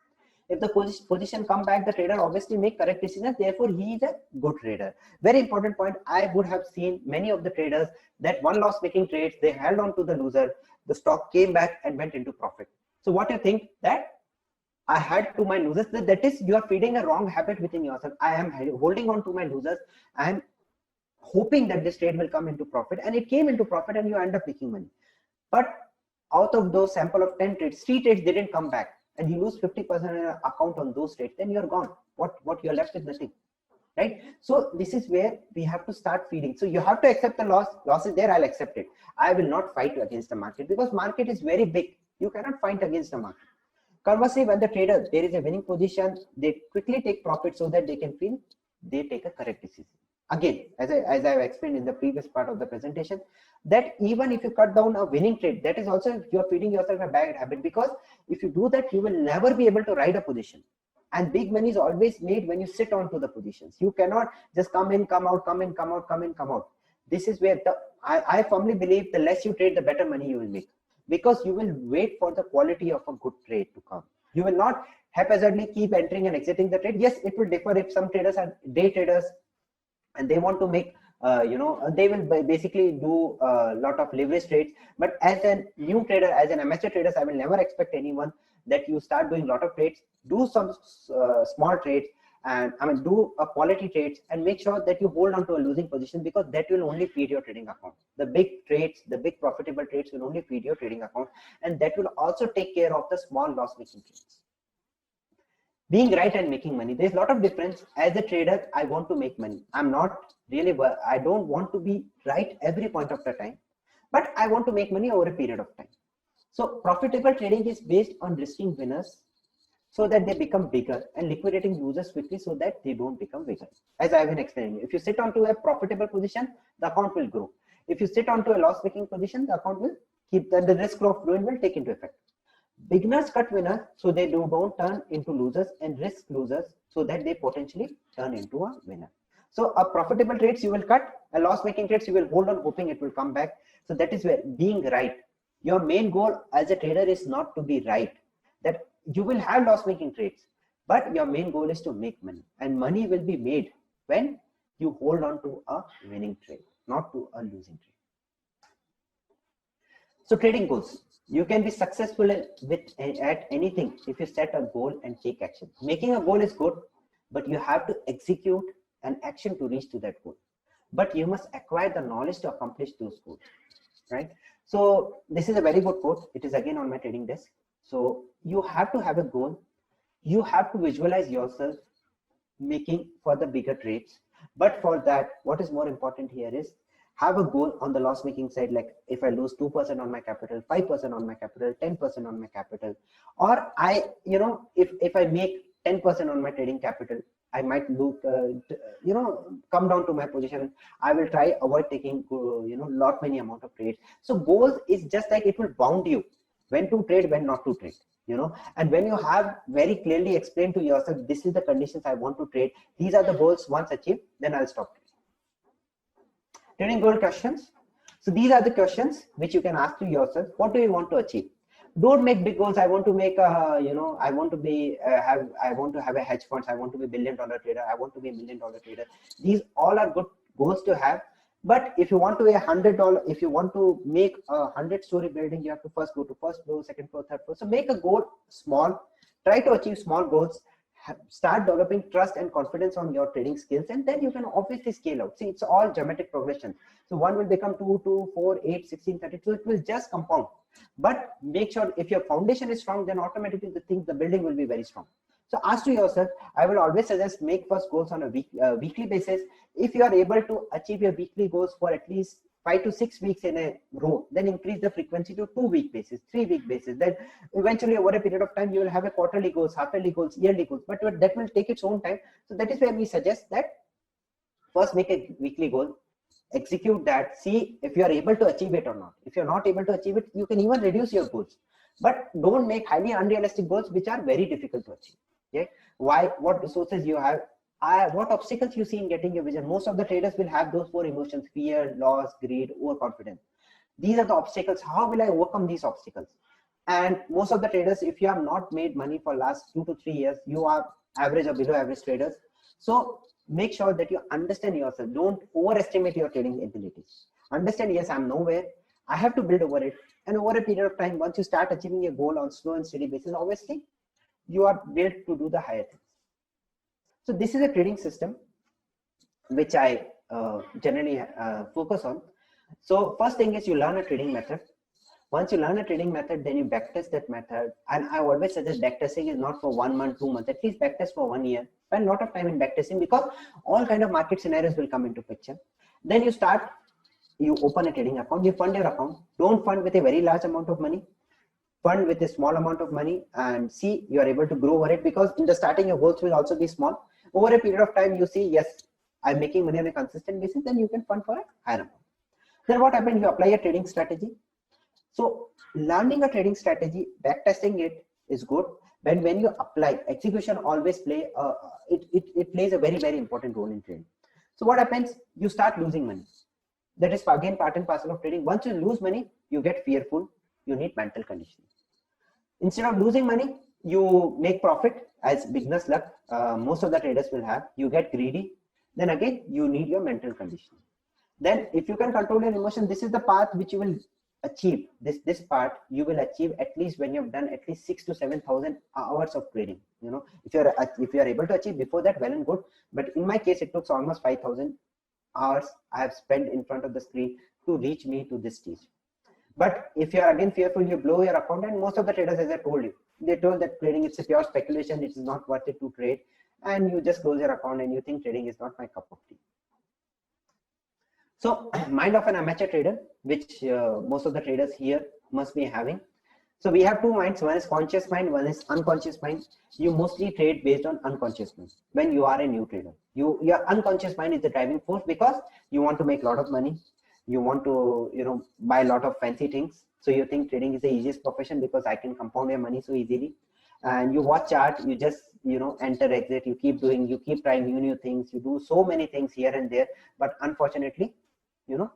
If the position come back, the trader obviously make correct decisions. Therefore, he is a good trader. Very important point. I would have seen many of the traders that one loss-making trades, they held on to the loser. The stock came back and went into profit. So what do you think? That I had to my losers. That is, you are feeding a wrong habit within yourself. I am holding on to my losers. I am hoping that this trade will come into profit, and it came into profit, and you end up making money. But out of those sample of 10 trades, 3 trades didn't come back, and you lose 50% in an account on those trades. Then you're gone. What you're left with nothing, right? So this is where we have to start feeding. So you have to accept the loss. Loss is there. I'll accept it. I will not fight against the market because market is very big. You cannot fight against the market. Conversely, when the trader, there is a winning position, they quickly take profit so that they can feel they take a correct decision. Again, as I've explained in the previous part of the presentation, that even if you cut down a winning trade, that is also you're feeding yourself a bad habit, because if you do that, you will never be able to ride a position. And big money is always made when you sit on to the positions. You cannot just come in, come out, come in, come out, come in, come out. This is where I firmly believe the less you trade, the better money you will make. Because you will wait for the quality of a good trade to come. You will not haphazardly keep entering and exiting the trade. Yes, it will differ if some traders are day traders and they want to make, they will basically do a lot of leverage trades. But as a new trader, as an amateur trader, I will never expect anyone that you start doing a lot of trades, do some small trades, and do a quality trades, and make sure that you hold on to a losing position, because that will only feed your trading account. The big trades, the big profitable trades will only feed your trading account, and that will also take care of the small loss-making trades. Being right and making money, there's a lot of difference. As a trader, I want to make money. I don't want to be right every point of the time, but I want to make money over a period of time. So profitable trading is based on risking winners so that they become bigger and liquidating losers quickly so that they don't become bigger. As I have been explaining, if you sit onto a profitable position, the account will grow. If you sit onto a loss-making position, the account will keep the risk of growing will take into effect. Beginners cut winners so they don't turn into losers, and risk losers so that they potentially turn into a winner. So a profitable trades you will cut, a loss-making trades you will hold on hoping it will come back. So that is where being right. Your main goal as a trader is not to be right. That you will have loss-making trades, but your main goal is to make money, and money will be made when you hold on to a winning trade, not to a losing trade. So trading goals. You can be successful at anything if you set a goal and take action. Making a goal is good, but you have to execute an action to reach to that goal. But you must acquire the knowledge to accomplish those goals, right? So this is a very good quote. It is again on my trading desk. So you have to have a goal. You have to visualize yourself making for the bigger trades. But for that, what is more important here is have a goal on the loss making side. Like if I lose 2% on my capital, 5% on my capital, 10% on my capital, or if I make 10% on my trading capital, I might look, come down to my position. I will try avoid taking, lot many amount of trades. So goals is just like it will bound you when to trade, when not to trade, and when you have very clearly explained to yourself, this is the conditions I want to trade. These are the goals. Once achieved, then I'll stop trading. Trading goal questions. So these are the questions which you can ask to yourself. What do you want to achieve? Don't make big goals. I want to make I want to be I want to have a hedge funds. I want to be $1 billion trader. I want to be $1 million trader. These all are good goals to have. But if you want to be $100, if you want to make a 100-story building, you have to first go to first floor, second floor, third floor. So make a goal small. Try to achieve small goals. Start developing trust and confidence on your trading skills, and then you can obviously scale out. See, it's all geometric progression. So 1 will become 2, 2, 4, 8, 16, 32. It will just compound. But make sure if your foundation is strong, then automatically the building will be very strong. So ask to yourself, I will always suggest make first goals on a weekly basis. If you are able to achieve your weekly goals for at least 5 to 6 weeks in a row, then increase the frequency to 2-week basis, 3-week basis. Then eventually over a period of time, you will have a quarterly goals, half-yearly goals, yearly goals, but that will take its own time. So that is where we suggest that first make a weekly goal, execute that, see if you are able to achieve it or not. If you're not able to achieve it, you can even reduce your goals, but don't make highly unrealistic goals, which are very difficult to achieve. Okay? Why? What resources you have? What obstacles you see in getting your vision? Most of the traders will have those 4 emotions: fear, loss, greed, overconfidence. These are the obstacles. How will I overcome these obstacles? And most of the traders, if you have not made money for last 2 to 3 years, you are average or below average traders. So make sure that you understand yourself. Don't overestimate your trading abilities. Understand, yes, I'm nowhere. I have to build over it. And over a period of time, once you start achieving a goal on slow and steady basis, obviously, you are built to do the higher things. So this is a trading system which I generally focus on. So first thing is you learn a trading method. Once you learn a trading method, then you backtest that method. And I always suggest backtesting is not for 1 month, 2 months, at least backtest for 1 year. Spend a lot of time in backtesting because all kind of market scenarios will come into picture. Then you open a trading account, you fund your account. Don't fund with a very large amount of money. Fund with a small amount of money and see you are able to grow over it, because in the starting your goals will also be small. Over a period of time, you see, yes, I'm making money on a consistent basis, then you can fund for a higher amount. Then what happens? You apply a trading strategy. So learning a trading strategy, backtesting it is good. When you apply, execution always plays a very, very important role in trading. So what happens? You start losing money. That is again part and parcel of trading. Once you lose money, you get fearful. You need mental conditioning. Instead of losing money, you make profit, as beginner's luck. Most of the traders will have. You get greedy. Then again, you need your mental conditioning. Then if you can control your emotion, this is the path which you will achieve. This part you will achieve at least when you've done at least 6,000 to 7,000 hours of trading. If you are able to achieve before that, well and good. But in my case, it took almost 5,000 hours I have spent in front of the screen to reach me to this stage. But if you are again fearful, you blow your account. And most of the traders, as I told you, they told that trading it's a pure speculation, it is not worth it to trade, and you just close your account and you think trading is not my cup of tea. So mind of an amateur trader, which most of the traders here must be having. So we have two minds. One is conscious mind, one is unconscious mind. You mostly trade based on unconscious mind. When you are a new trader, your unconscious mind is the driving force because you want to make a lot of money. You want to, buy a lot of fancy things. So you think trading is the easiest profession because I can compound your money so easily. And you watch chart, you just, enter, exit, you keep trying new things. You do so many things here and there. But unfortunately,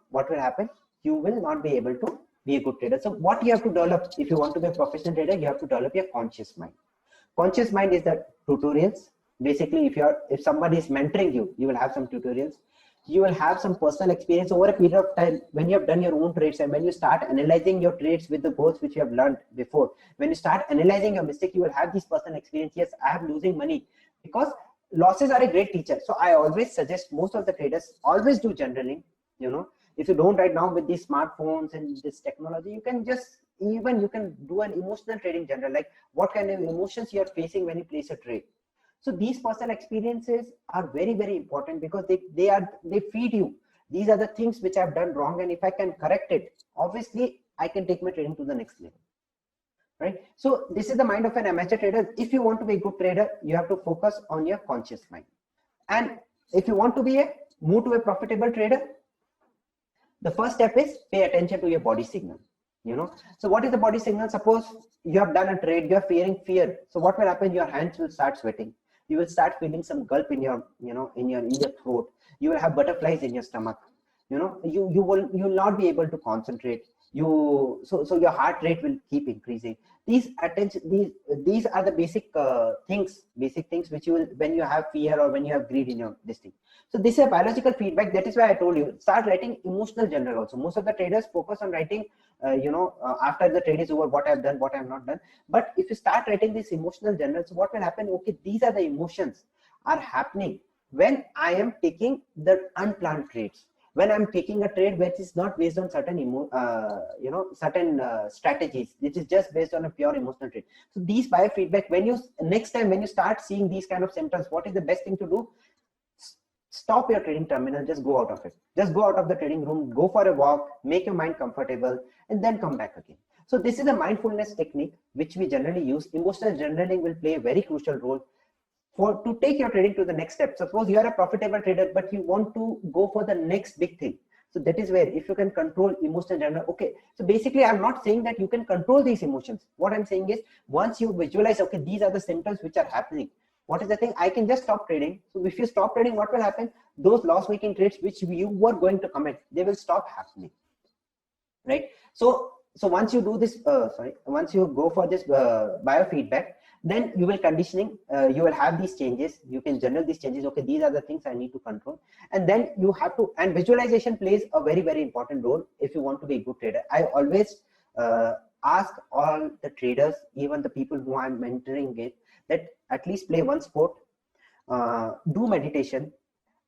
what will happen? You will not be able to be a good trader. So what you have to develop, if you want to be a professional trader, you have to develop your conscious mind. Conscious mind is the tutorials. Basically, if somebody is mentoring you, you will have some tutorials. You will have some personal experience over a period of time when you have done your own trades, and when you start analyzing your trades with the goals which you have learned before. When you start analyzing your mistake, you will have this personal experience. Yes, I am losing money, because losses are a great teacher. So I always suggest most of the traders always do journaling. If you don't right now with these smartphones and this technology, you can do an emotional trading journal, like what kind of emotions you are facing when you place a trade. So these personal experiences are very, very important because they feed you. These are the things which I've done wrong, and if I can correct it, obviously I can take my trading to the next level. Right? So this is the mind of an amateur trader. If you want to be a good trader, you have to focus on your conscious mind. And if you want to move to a profitable trader, the first step is pay attention to your body signal. So what is the body signal? Suppose you have done a trade, you are feeling fear. So what will happen? Your hands will start sweating. You will start feeling some gulp in your, in your throat. You will have butterflies in your stomach. You will not be able to concentrate. So your heart rate will keep increasing. These are the basic things which you will, when you have fear or when you have greed in your listing. So this is a biological feedback. That is why I told you, start writing emotional journal also. Most of the traders focus on writing, after the trade is over, what I've done, what I've not done. But if you start writing these emotional journals, what will happen? Okay, these are the emotions are happening when I am taking the unplanned trades. When I'm taking a trade which is not based on certain strategies, which is just based on a pure emotional trade. So these biofeedback, next time when you start seeing these kind of symptoms, what is the best thing to do? Stop your trading terminal, just go out of it. Just go out of the trading room, go for a walk, make your mind comfortable, and then come back again. So this is a mindfulness technique which we generally use. Emotional journaling will play a very crucial role to take your trading to the next step. Suppose you are a profitable trader, but you want to go for the next big thing. So that is where, if you can control emotional journal, okay. So basically, I'm not saying that you can control these emotions. What I'm saying is, once you visualize, okay, these are the symptoms which are happening. What is the thing? I can just stop trading. So if you stop trading, what will happen? Those loss-making trades which you were going to commit, they will stop happening, right? So once you do this, once you go for this biofeedback, then you will conditioning, you will have these changes. You can journal these changes. Okay, these are the things I need to control. And then you have to, and visualization plays a very, very important role if you want to be a good trader. I always ask all the traders, even the people who I'm mentoring it, that at least play one sport, do meditation,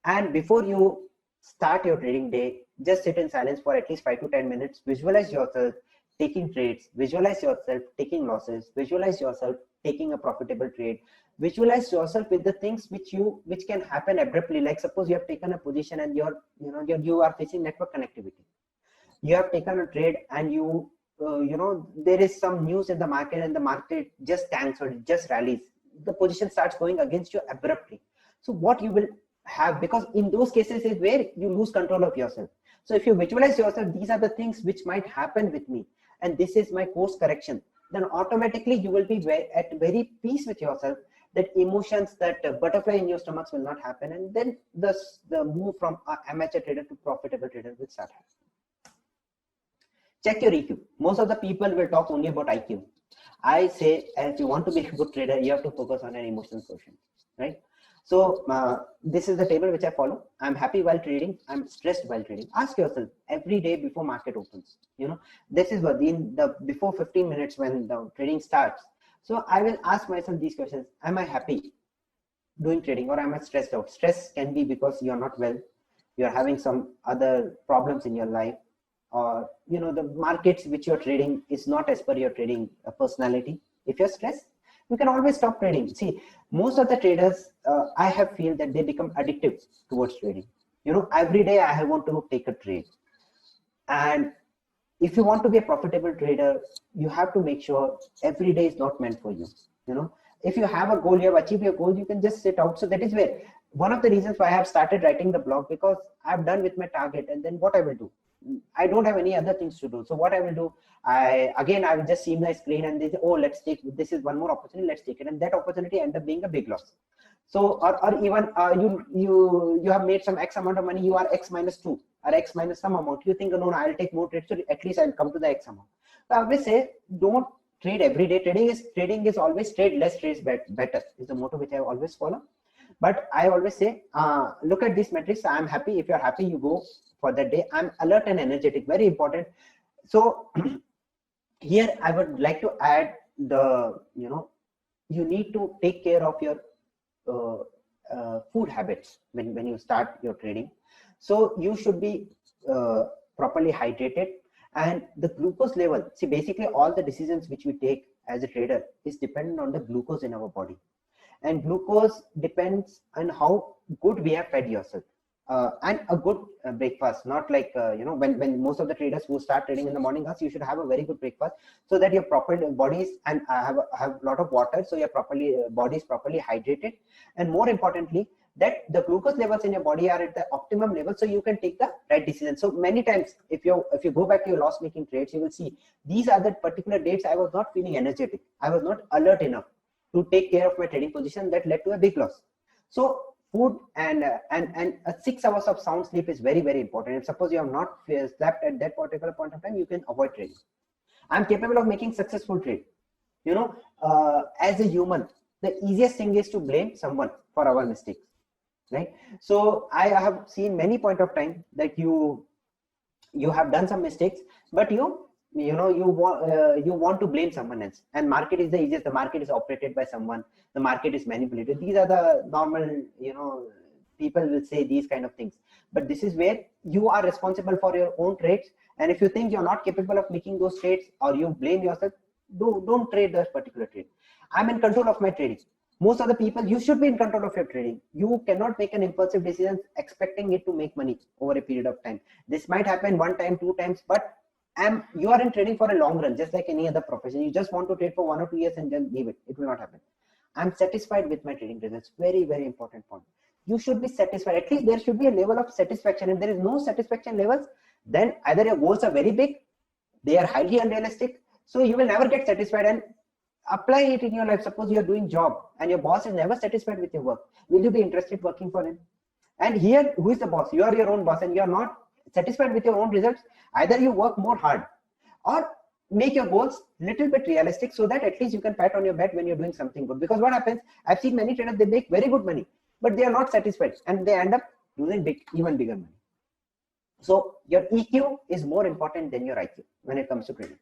and before you start your trading day, just sit in silence for at least 5 to 10 minutes. Visualize yourself taking trades, visualize yourself taking losses, visualize yourself taking a profitable trade, visualize yourself with the things which can happen abruptly. Like suppose you have taken a position and you are facing network connectivity. You have taken a trade and there is some news in the market and the market just tanks or just rallies. The position starts going against you abruptly. So what you will have, because in those cases is where you lose control of yourself. So if you visualize yourself, these are the things which might happen with me, and this is my course correction, then automatically you will be at very peace with yourself, that emotions, that butterfly in your stomachs will not happen, and then the move from amateur trader to profitable trader will start happening. Check your EQ. Most of the people will talk only about IQ. I say, if you want to be a good trader, you have to focus on an emotional quotient, right? So this is the table which I follow. I'm happy while trading. I'm stressed while trading. Ask yourself every day before market opens. This is what before 15 minutes when the trading starts. So I will ask myself these questions. Am I happy doing trading, or am I stressed out? Stress can be because you're not well. You're having some other problems in your life, or the markets which you're trading is not as per your trading personality. If you're stressed, you can always stop trading. See, most of the traders, I have feel that they become addictive towards trading. Every day I want to take a trade, and if you want to be a profitable trader, you have to make sure every day is not meant for you. If you have a goal, you have achieved your goal, you can just sit out. So that is where one of the reasons why I have started writing the blog, because I've done with my target, and then what I will do, I don't have any other things to do. So what I will do, I will just see my screen and they say, oh, let's take, this is one more opportunity, let's take it. And that opportunity end up being a big loss. So, or even you have made some X amount of money, you are X minus 2 or X minus some amount. You think, no, I'll take more trades, so at least I'll come to the X amount. So I always say, don't trade every day. Trading is always trade less, trades better is the motto which I always follow. But I always say, look at these metrics. I'm happy. If you're happy, you go for that day. I'm alert and energetic, very important. So here I would like to add the, you need to take care of your food habits when you start your trading. So you should be properly hydrated, and the glucose level. See, basically all the decisions which we take as a trader is dependent on the glucose in our body, and glucose depends on how good we have fed yourself. And a good breakfast, not like when most of the traders who start trading in the morning hours, you should have a very good breakfast so that your proper bodies and have a lot of water, so your body is properly hydrated, and more importantly that the glucose levels in your body are at the optimum level, so you can take the right decision. So many times if you go back to your loss making trades, you will see these are the particular dates I was not feeling energetic, I was not alert enough to take care of my trading position, that led to a big loss. So food and 6 hours of sound sleep is very, very important. And suppose you have not slept at that particular point of time, you can avoid trading. I'm capable of making successful trade. As a human, the easiest thing is to blame someone for our mistakes, right? So I have seen many point of time that you have done some mistakes, but you want to blame someone else, and market is the easiest. The market is operated by someone, the market is manipulated. These are the normal, people will say these kind of things, but this is where you are responsible for your own trades. And if you think you're not capable of making those trades, or you blame yourself, don't trade that particular trade. I'm in control of my trading. Most of the people, you should be in control of your trading. You cannot make an impulsive decision expecting it to make money over a period of time. This might happen 1 time, 2 times, but you are in trading for a long run, just like any other profession. You just want to trade for 1 or 2 years and then leave it. It will not happen. I'm satisfied with my trading results. Very, very important point. You should be satisfied. At least there should be a level of satisfaction. If there is no satisfaction levels, then either your goals are very big, they are highly unrealistic, so you will never get satisfied. And apply it in your life. Suppose you are doing job and your boss is never satisfied with your work. Will you be interested working for him? And here, who is the boss? You are your own boss, and you are not satisfied with your own results. Either you work more hard, or make your goals little bit realistic, so that at least you can pat on your back when you're doing something good. Because what happens, I've seen many traders, they make very good money, but they are not satisfied, and they end up losing even bigger money. So your EQ is more important than your IQ when it comes to trading.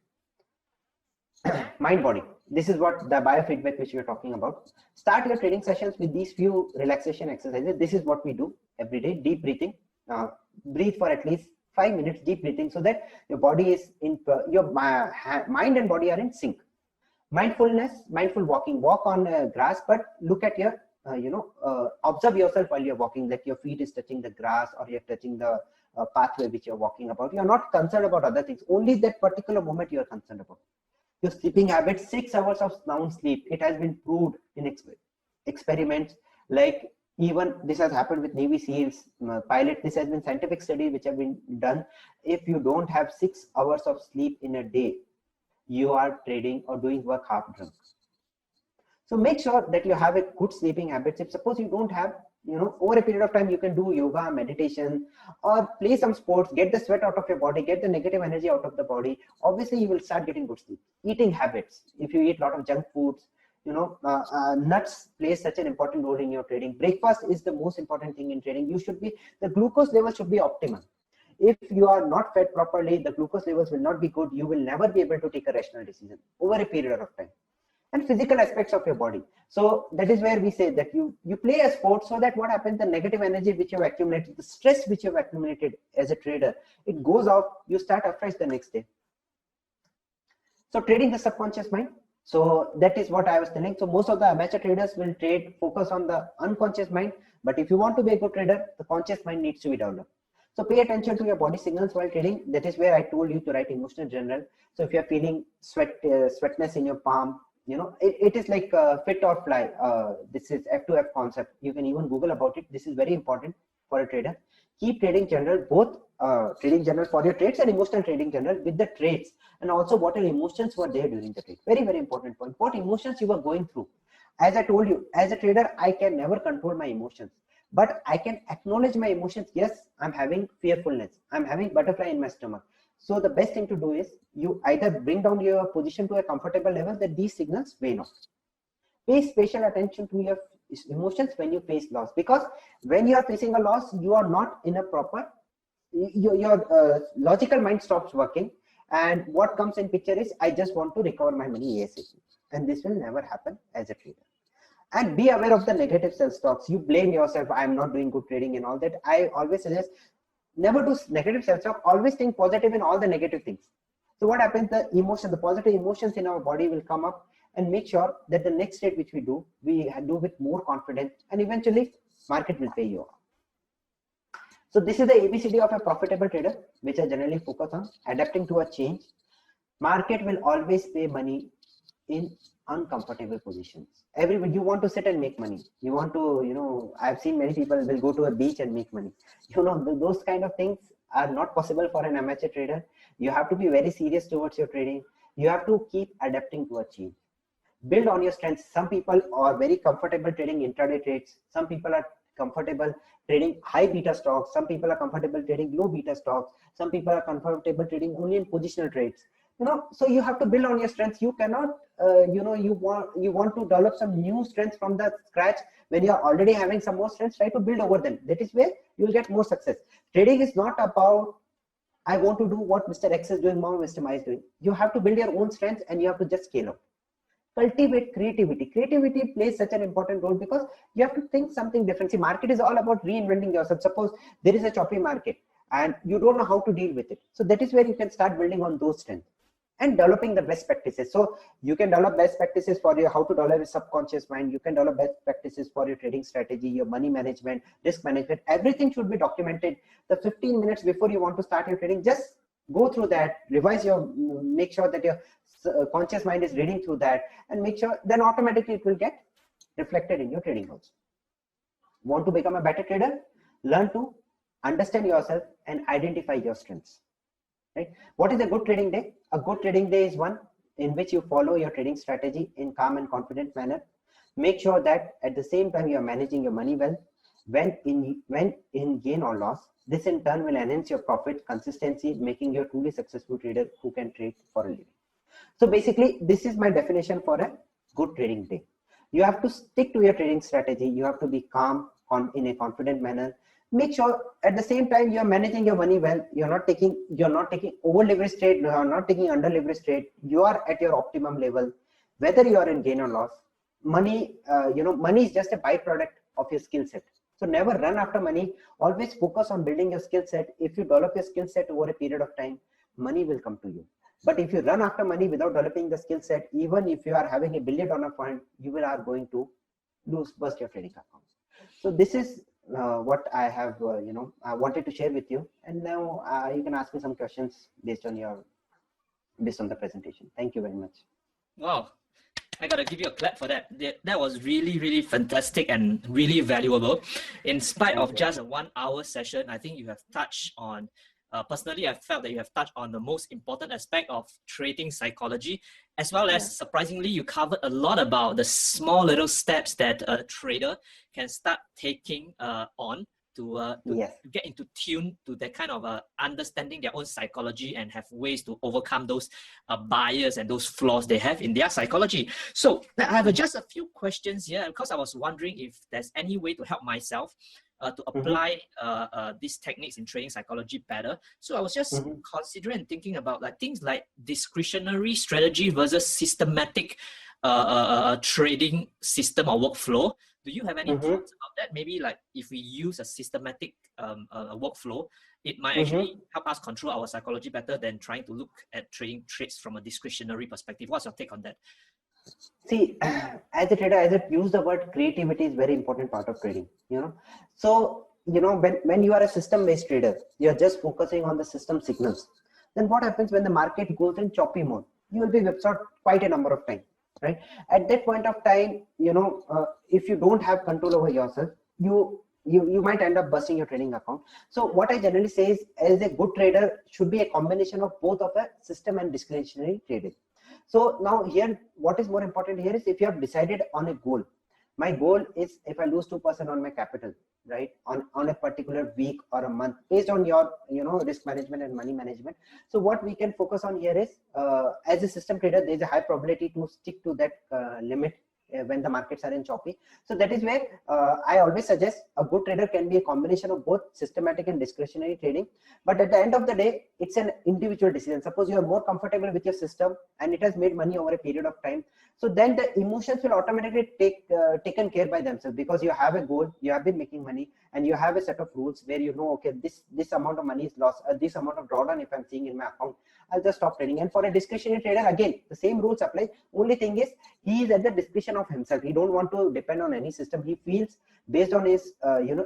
Mind body. This is what the biofeedback which we are talking about. Start your trading sessions with these few relaxation exercises. This is what we do every day. Deep breathing. Breathe for at least 5 minutes, deep breathing, so that your body is in, your mind and body are in sync. Mindfulness, mindful walking. Walk on grass, but look at your, observe yourself while you're walking, like your feet is touching the grass, or you're touching the pathway which you're walking about. You're not concerned about other things. Only that particular moment you're concerned about. Your sleeping habits, 6 hours of sound sleep. It has been proved in experiments. Like even this has happened with Navy SEALs pilot. This has been scientific studies which have been done. If you don't have 6 hours of sleep in a day, you are trading or doing work half drunk. So make sure that you have a good sleeping habits. If suppose you don't have, over a period of time, you can do yoga, meditation, or play some sports, get the sweat out of your body, get the negative energy out of the body. Obviously, you will start getting good sleep. Eating habits. If you eat a lot of junk foods, nuts play such an important role in your trading. Breakfast is the most important thing in trading. The glucose level should be optimal. If you are not fed properly, the glucose levels will not be good. You will never be able to take a rational decision over a period of time. And physical aspects of your body. So that is where we say that you play a sport, so that what happens, the negative energy which you have accumulated, the stress which you have accumulated as a trader, it goes out, you start afresh the next day. So trading the subconscious mind. So that is what I was telling. So most of the amateur traders will focus on the unconscious mind. But if you want to be a good trader, the conscious mind needs to be developed. So pay attention to your body signals while trading. That is where I told you to write emotional journal. So if you're feeling sweatness in your palm, it is like fit or fly. This is F2F concept. You can even Google about it. This is very important for a trader. Keep trading journal, both trading journal for your trades and emotional trading journal with the trades, and also what your emotions were there during the trade. Very, very important point. What emotions you were going through. As I told you, as a trader, I can never control my emotions, but I can acknowledge my emotions. Yes, I'm having fearfulness. I'm having butterfly in my stomach. So the best thing to do is you either bring down your position to a comfortable level that these signals wane off. Pay special attention to your emotions when you face loss, because when you are facing a loss, you are not in a proper, your logical mind stops working, and what comes in picture is I just want to recover my money ASAP, and this will never happen as a trader. And be aware of the negative self-talks. You blame yourself, I'm not doing good trading and all that. I always suggest never do negative self-talk. Always think positive in all the negative things. So what happens, the positive emotions in our body will come up, and make sure that the next trade which we do with more confidence, and eventually market will pay you off. So this is the ABCD of a profitable trader, which I generally focus on. Adapting to a change. Market will always pay money in uncomfortable positions. Everybody, you want to sit and make money. You want to, I've seen many people will go to a beach and make money. Those kind of things are not possible for an amateur trader. You have to be very serious towards your trading. You have to keep adapting to a change. Build on your strengths. Some people are very comfortable trading intraday trades. Some people are comfortable trading high beta stocks. Some people are comfortable trading low beta stocks. Some people are comfortable trading only in positional trades. So you have to build on your strengths. You cannot, you want to develop some new strengths from the scratch when you are already having some more strengths. Try to build over them. That is where you will get more success. Trading is not about I want to do what Mr. X is doing, more Mr. Y is doing. You have to build your own strengths, and you have to just scale up. Cultivate creativity. Creativity plays such an important role because you have to think something different. See, market is all about reinventing yourself. Suppose there is a choppy market and you don't know how to deal with it. So that is where you can start building on those strengths and developing the best practices. So you can develop best practices for your how to develop a subconscious mind. You can develop best practices for your trading strategy, your money management, risk management. Everything should be documented. The 15 minutes before you want to start your trading, just go through that, make sure that your conscious mind is reading through that, and make sure then automatically it will get reflected in your trading also. Want to become a better trader? Learn to understand yourself and identify your strengths. Right? What is a good trading day? A good trading day is one in which you follow your trading strategy in calm and confident manner. Make sure that at the same time you are managing your money well. When in gain or loss, this in turn will enhance your profit consistency, making you a truly successful trader who can trade for a living. So basically, this is my definition for a good trading day. You have to stick to your trading strategy. You have to be calm in a confident manner. Make sure at the same time you are managing your money well. You're not taking over leverage trade. You're not taking under leverage trade. You are at your optimum level, whether you are in gain or loss. Money, money is just a byproduct of your skill set. So never run after money. Always focus on building your skill set. If you develop your skill set over a period of time, money will come to you. But if you run after money without developing the skill set, even if you are having $1 billion fund, you are going to burst your trading account. So this is what I have, I wanted to share with you. And now you can ask me some questions based on the presentation. Thank you very much. Wow. I gotta give you a clap for that. That was really, really fantastic and really valuable. In spite of just a 1 hour session, I think you have touched on, personally, I felt that you have touched on the most important aspect of trading psychology, as well as surprisingly, you covered a lot about the small little steps that a trader can start taking on to get into tune to that kind of understanding their own psychology and have ways to overcome those bias and those flaws they have in their psychology. So I have just a few questions here because I was wondering if there's any way to help myself to apply these techniques in trading psychology better. So I was just considering and thinking about things like discretionary strategy versus systematic trading system or workflow. Do you have any thoughts about that? Maybe if we use a systematic workflow, it might actually help us control our psychology better than trying to look at trading trades from a discretionary perspective. What's your take on that? See, as a trader, as I use the word creativity is very important part of trading. So when you are a system-based trader, you're just focusing on the system signals. Then what happens when the market goes in choppy mode? You will be whipsawed quite a number of times, right? At that point of time, if you don't have control over yourself, you might end up busting your trading account. So what I generally say is, as a good trader, should be a combination of both of a system and discretionary trading. So now here, what is more important here is, if you have decided on a goal. My goal is, if I lose 2% on my capital, right, on a particular week or a month, based on your risk management and money management. So what we can focus on here is, as a system trader, there is a high probability to stick to that limit when the markets are in choppy. So that is where I always suggest a good trader can be a combination of both systematic and discretionary trading. But at the end of the day, it's an individual decision. Suppose you are more comfortable with your system and it has made money over a period of time, so then the emotions will automatically taken care by themselves, because you have a goal, you have been making money, and you have a set of rules where okay, this amount of money is lost, this amount of drawdown if I'm seeing in my account, I'll just stop trading. And for a discretionary trader, again, the same rules apply. Only thing is, he is at the discretion of himself. He don't want to depend on any system. He feels based on his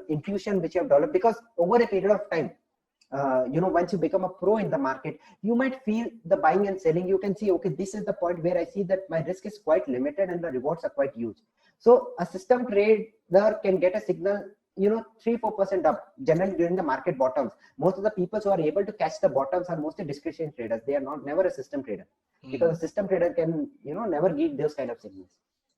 intuition which you have developed, because over a period of time, once you become a pro in the market, you might feel the buying and selling. You can see, okay, this is the point where I see that my risk is quite limited and the rewards are quite huge. So a system trader can get a signal 3-4% up generally during the market bottoms. Most of the people who are able to catch the bottoms are mostly discretionary traders. They are never a system trader, because a system trader can never give those kind of signals.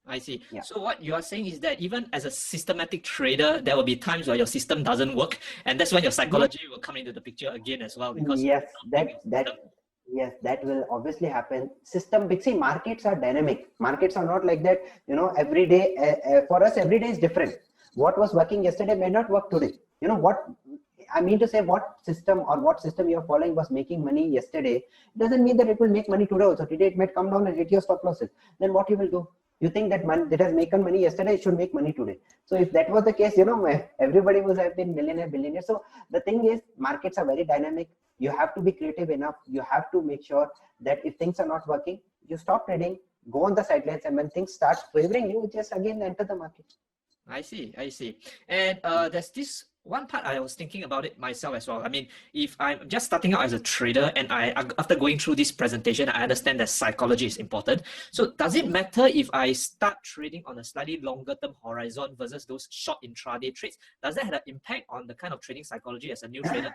I see. Yeah. So what you are saying is that even as a systematic trader, there will be times where your system doesn't work, and that's when your psychology will come into the picture again as well. Because yes, that will obviously happen. Markets are dynamic. Markets are not like that. Every day for us, every day is different. What was working yesterday may not work today. What I mean to say, what system you're following was making money yesterday doesn't mean that it will make money today also. Today it might come down and hit your stop losses. Then what you will do? You think that money that has made money yesterday, it should make money today. So if that was the case, everybody would have been millionaire, billionaire. So the thing is, markets are very dynamic. You have to be creative enough. You have to make sure that if things are not working, you stop trading, go on the sidelines, and when things start favoring you, just again enter the market. I see. And there's this one part I was thinking about it myself as well. I mean, if I'm just starting out as a trader and after going through this presentation, I understand that psychology is important. So does it matter if I start trading on a slightly longer term horizon versus those short intraday trades? Does that have an impact on the kind of trading psychology as a new trader?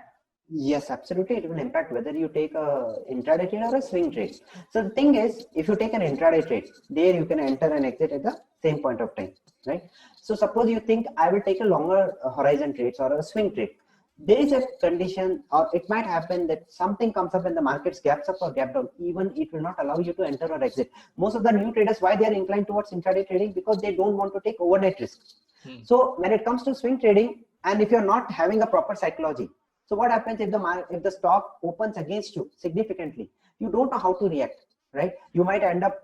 Yes, absolutely. It will impact whether you take a intraday trade or a swing trade. So the thing is, if you take an intraday trade, there you can enter and exit at the same point of time, right? So suppose you think I will take a longer horizon trades or a swing trade. There is a condition, or it might happen that something comes up and the markets gaps up or gap down. Even it will not allow you to enter or exit. Most of the new traders, why they are inclined towards intraday trading? Because they don't want to take overnight risks. So when it comes to swing trading, and if you're not having a proper psychology, so what happens if the stock opens against you significantly? You don't know how to react, right? You might end up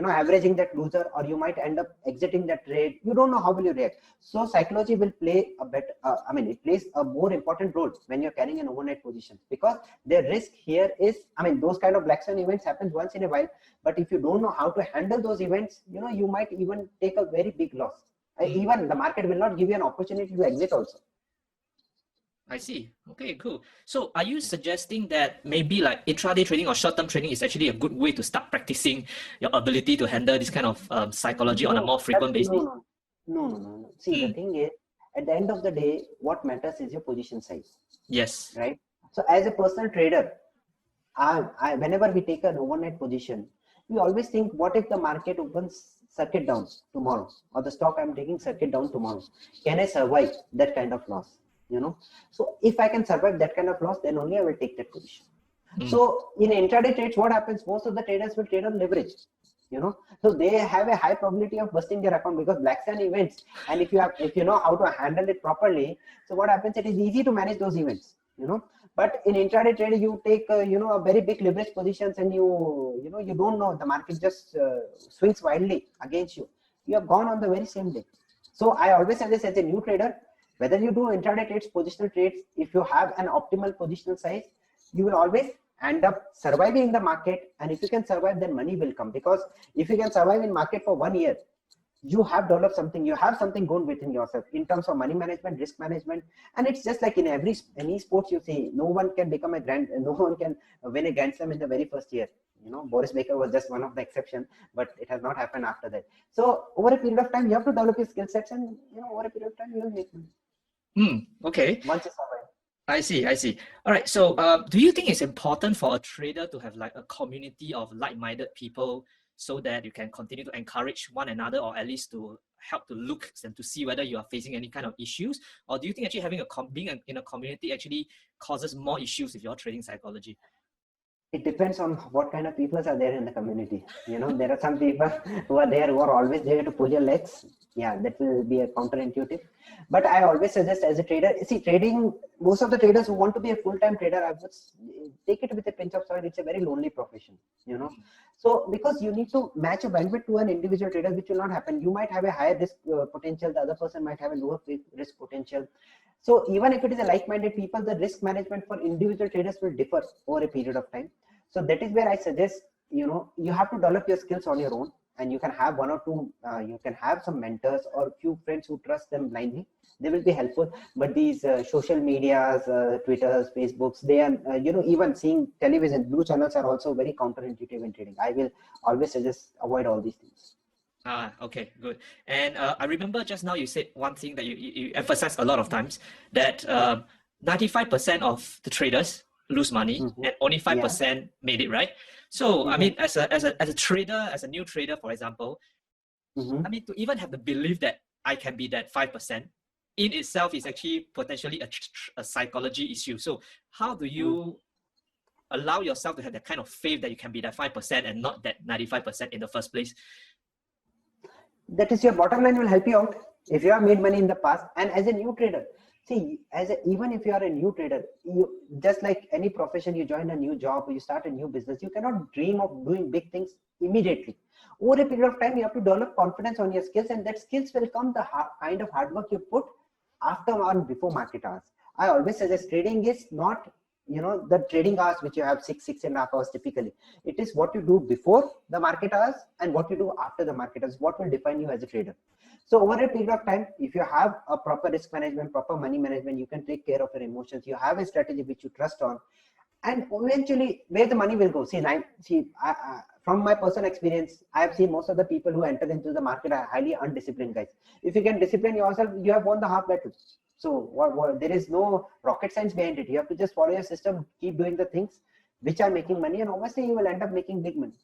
averaging that loser, or you might end up exiting that trade. You don't know how will you react. So psychology will play it plays a more important role when you're carrying an overnight position, because the risk here is, those kind of black swan events happen once in a while, but if you don't know how to handle those events, you might even take a very big loss. Even the market will not give you an opportunity to exit also. I see. Okay, cool. So are you suggesting that maybe like intraday trading or short-term trading is actually a good way to start practicing your ability to handle this kind of psychology on a more frequent basis? No. See, the thing is, at the end of the day, what matters is your position size. Yes. Right? So as a personal trader, whenever we take an overnight position, we always think, what if the market opens circuit down tomorrow, or the stock I'm taking circuit down tomorrow? Can I survive that kind of loss? So if I can survive that kind of loss, then only I will take that position. So in intraday trades, what happens? Most of the traders will trade on leverage. So they have a high probability of busting their account because black swan events. And if you know how to handle it properly, so what happens? It is easy to manage those events. But in intraday trade, you take a very big leverage positions, and you don't know, the market just swings wildly against you. You have gone on the very same day. So I always say this as a new trader. Whether you do intraday trades, positional trades, if you have an optimal positional size, you will always end up surviving the market. And if you can survive, then money will come. Because if you can survive in market for 1 year, you have developed something, you have something good within yourself in terms of money management, risk management. And it's just like in any sports you see, no one can no one can win a grand slam in the very first year. Boris Baker was just one of the exception, but it has not happened after that. So over a period of time, you have to develop your skill sets, and over a period of time, you will make money. Okay. Once you survive. I see. All right. So, do you think it's important for a trader to have like a community of like-minded people so that you can continue to encourage one another, or at least to help to look and to see whether you are facing any kind of issues? Or do you think actually having being in a community actually causes more issues with your trading psychology? It depends on what kind of people are there in the community. There are some people who are always there to pull your legs. Yeah, that will be a counterintuitive. But I always suggest as a trader, see, trading, most of the traders who want to be a full-time trader, I would take it with a pinch of salt. It's a very lonely profession, So because you need to match a bandwidth to an individual trader, which will not happen. You might have a higher risk potential. The other person might have a lower risk potential. So even if it is a like-minded people, the risk management for individual traders will differ over a period of time. So that is where I suggest, you have to develop your skills on your own, and you can have one or two, you can have some mentors or a few friends who trust them blindly. They will be helpful. But these social medias, Twitters, Facebooks, they are, even seeing television, blue channels are also very counterintuitive in trading. I will always suggest avoid all these things. Okay, good. And I remember just now you said one thing that you emphasized a lot of times, that 95% of the traders lose money, and only 5% made it, right? So I mean, as a trader, as a new trader, for example, I mean, to even have the belief that I can be that 5% in itself is actually potentially a psychology issue. So how do you allow yourself to have that kind of faith that you can be that 5% and not that 95% in the first place? That is, your bottom line will help you out. If you have made money in the past, and as a new trader, see, even if you are a new trader, you just like any profession, you join a new job or you start a new business, you cannot dream of doing big things immediately. Over a period of time, you have to develop confidence on your skills, and that skills will come the kind of hard work you put after or before market hours. I always suggest trading is not the trading hours which you have 6.5 hours typically. It is what you do before the market hours and what you do after the market hours, what will define you as a trader. So over a period of time, if you have a proper risk management, proper money management, you can take care of your emotions, you have a strategy which you trust on, and eventually where the money will go. From my personal experience, I have seen most of the people who enter into the market are highly undisciplined guys. If you can discipline yourself, you have won the half battle. So there is no rocket science behind it. You have to just follow your system, keep doing the things which are making money, and obviously you will end up making big money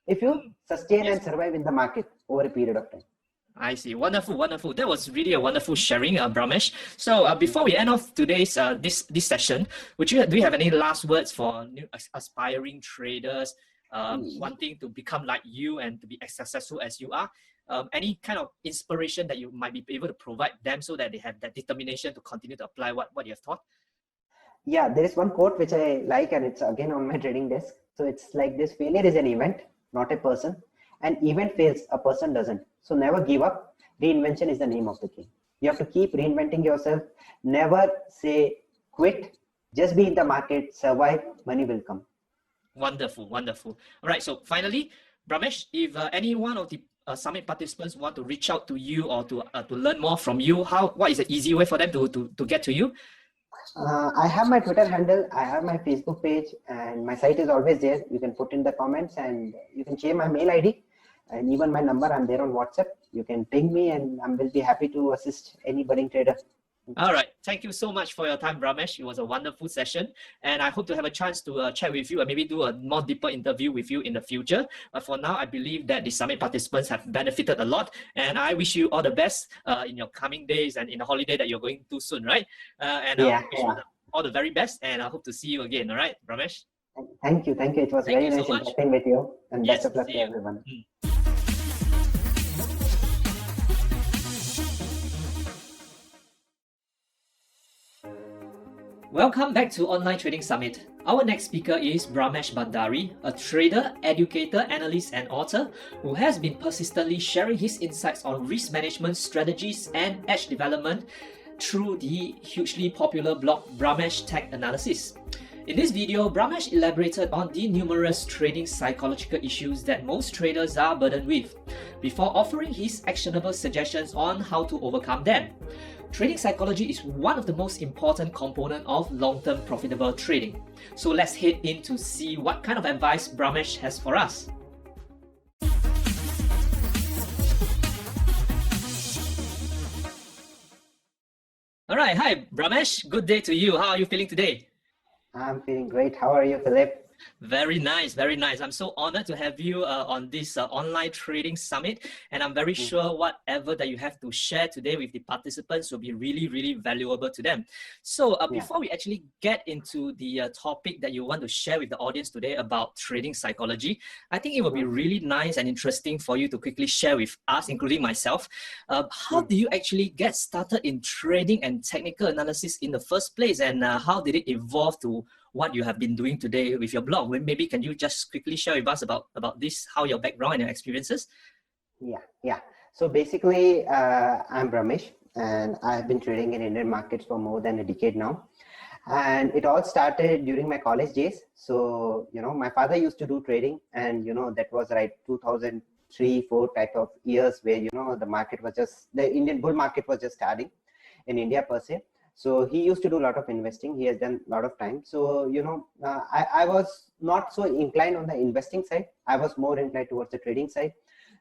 if you sustain and survive in the market over a period of time. I see. Wonderful. That was really a wonderful sharing, Bramesh. So before we end off today's this session, do you have any last words for new aspiring traders wanting to become like you and to be as successful as you are? Any kind of inspiration that you might be able to provide them so that they have that determination to continue to apply what you have taught? Yeah, there is one quote which I like, and it's again on my trading desk. So it's like this: failure is an event, not a person. An event fails, a person doesn't. So never give up. Reinvention is the name of the game. You have to keep reinventing yourself. Never say quit. Just be in the market, survive, money will come. Wonderful. All right. So finally, Bramesh, if any one of the summit participants want to reach out to you or to learn more from you, what is the easy way for them to get to you? I have my Twitter handle, I have my Facebook page, and my site is always there. You can put in the comments, and you can share my mail ID and even my number. I'm there on WhatsApp. You can ping me, and I will be happy to assist any budding trader. All right. Thank you so much for your time, Bramesh. It was a wonderful session, and I hope to have a chance to chat with you and maybe do a more deeper interview with you in the future. But for now, I believe that the summit participants have benefited a lot, and I wish you all the best in your coming days and in the holiday that you're going to soon, right? I wish you all the very best, and I hope to see you again. All right, Bramesh? Thank you. It was very nice interacting with you, and best of luck to everyone. Welcome back to Online Trading Summit. Our next speaker is Bramesh Bhandari, a trader, educator, analyst, and author who has been persistently sharing his insights on risk management strategies and edge development through the hugely popular blog Bramesh Tech Analysis. In this video, Bramesh elaborated on the numerous trading psychological issues that most traders are burdened with, before offering his actionable suggestions on how to overcome them. Trading psychology is one of the most important components of long-term profitable trading. So let's head in to see what kind of advice Bramesh has for us. Alright, hi Bramesh, good day to you. How are you feeling today? I'm feeling great. How are you, Philip? Very nice, very nice. I'm so honored to have you on this online trading summit, and I'm very sure whatever that you have to share today with the participants will be really, really valuable to them. So before we actually get into the topic that you want to share with the audience today about trading psychology, I think it would be really nice and interesting for you to quickly share with us, including myself, how do you actually get started in trading and technical analysis in the first place, and how did it evolve to what you have been doing today with your blog? Maybe can you just quickly share with us about this, how your background and your experiences? Yeah. So basically, I'm Bramesh, and I've been trading in Indian markets for more than a decade now. And it all started during my college days. So, my father used to do trading, and, that was right 2003-4 type of years where, the market was the Indian bull market was just starting in India per se. So he used to do a lot of investing. He has done a lot of time. So, I was not so inclined on the investing side. I was more inclined towards the trading side.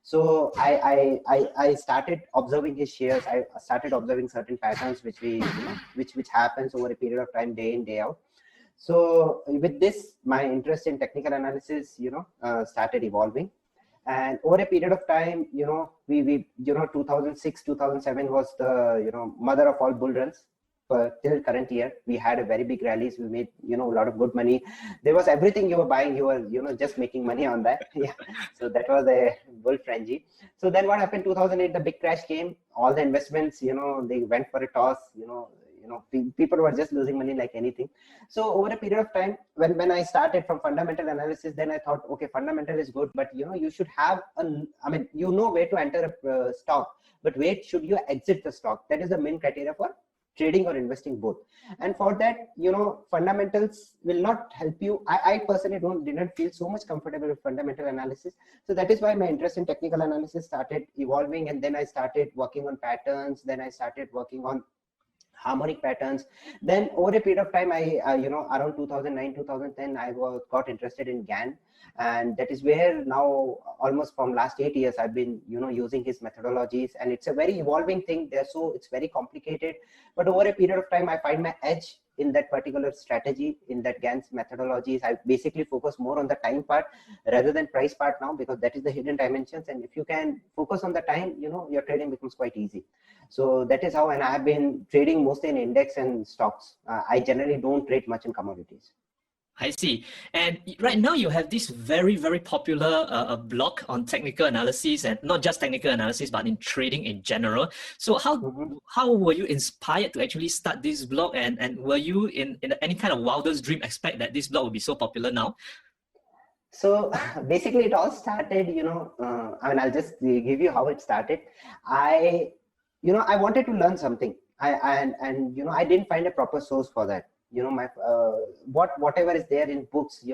So I started observing his shares. I started observing certain patterns which which happens over a period of time, day in, day out. So with this, my interest in technical analysis, started evolving. And over a period of time, we 2006, 2007 was the, mother of all bull runs. Till current year, we had a very big rallies. We made, a lot of good money. There was everything you were buying, you were, just making money on that. Yeah. So that was a bull frenzy. So then what happened? 2008, the big crash came. All the investments, they went for a toss. People were just losing money like anything. So over a period of time, when I started from fundamental analysis, then I thought, okay, fundamental is good, but you should have where to enter a stock, but where should you exit the stock? That is the main criteria for trading or investing both. And for that, fundamentals will not help you. I personally didn't feel so much comfortable with fundamental analysis. So that is why my interest in technical analysis started evolving. And then I started working on patterns. Then I started working on harmonic patterns. Then over a period of time, I around 2009, 2010, I got interested in GAN. And that is where now almost from last 8 years, I've been, using his methodologies, and it's a very evolving thing there. So it's very complicated, but over a period of time, I find my edge in that particular strategy, in that GAN's methodologies. I basically focus more on the time part rather than price part now, because that is the hidden dimensions. And if you can focus on the time, your trading becomes quite easy. So that is how, and I have been trading mostly in index and stocks. I generally don't trade much in commodities. I see. And right now you have this very, very popular blog on technical analysis, and not just technical analysis, but in trading in general. So how were you inspired to actually start this blog? And were you in any kind of wildest dream expect that this blog would be so popular now? So basically it all started, I'll just give you how it started. I wanted to learn something. I didn't find a proper source for that. Whatever is there in books,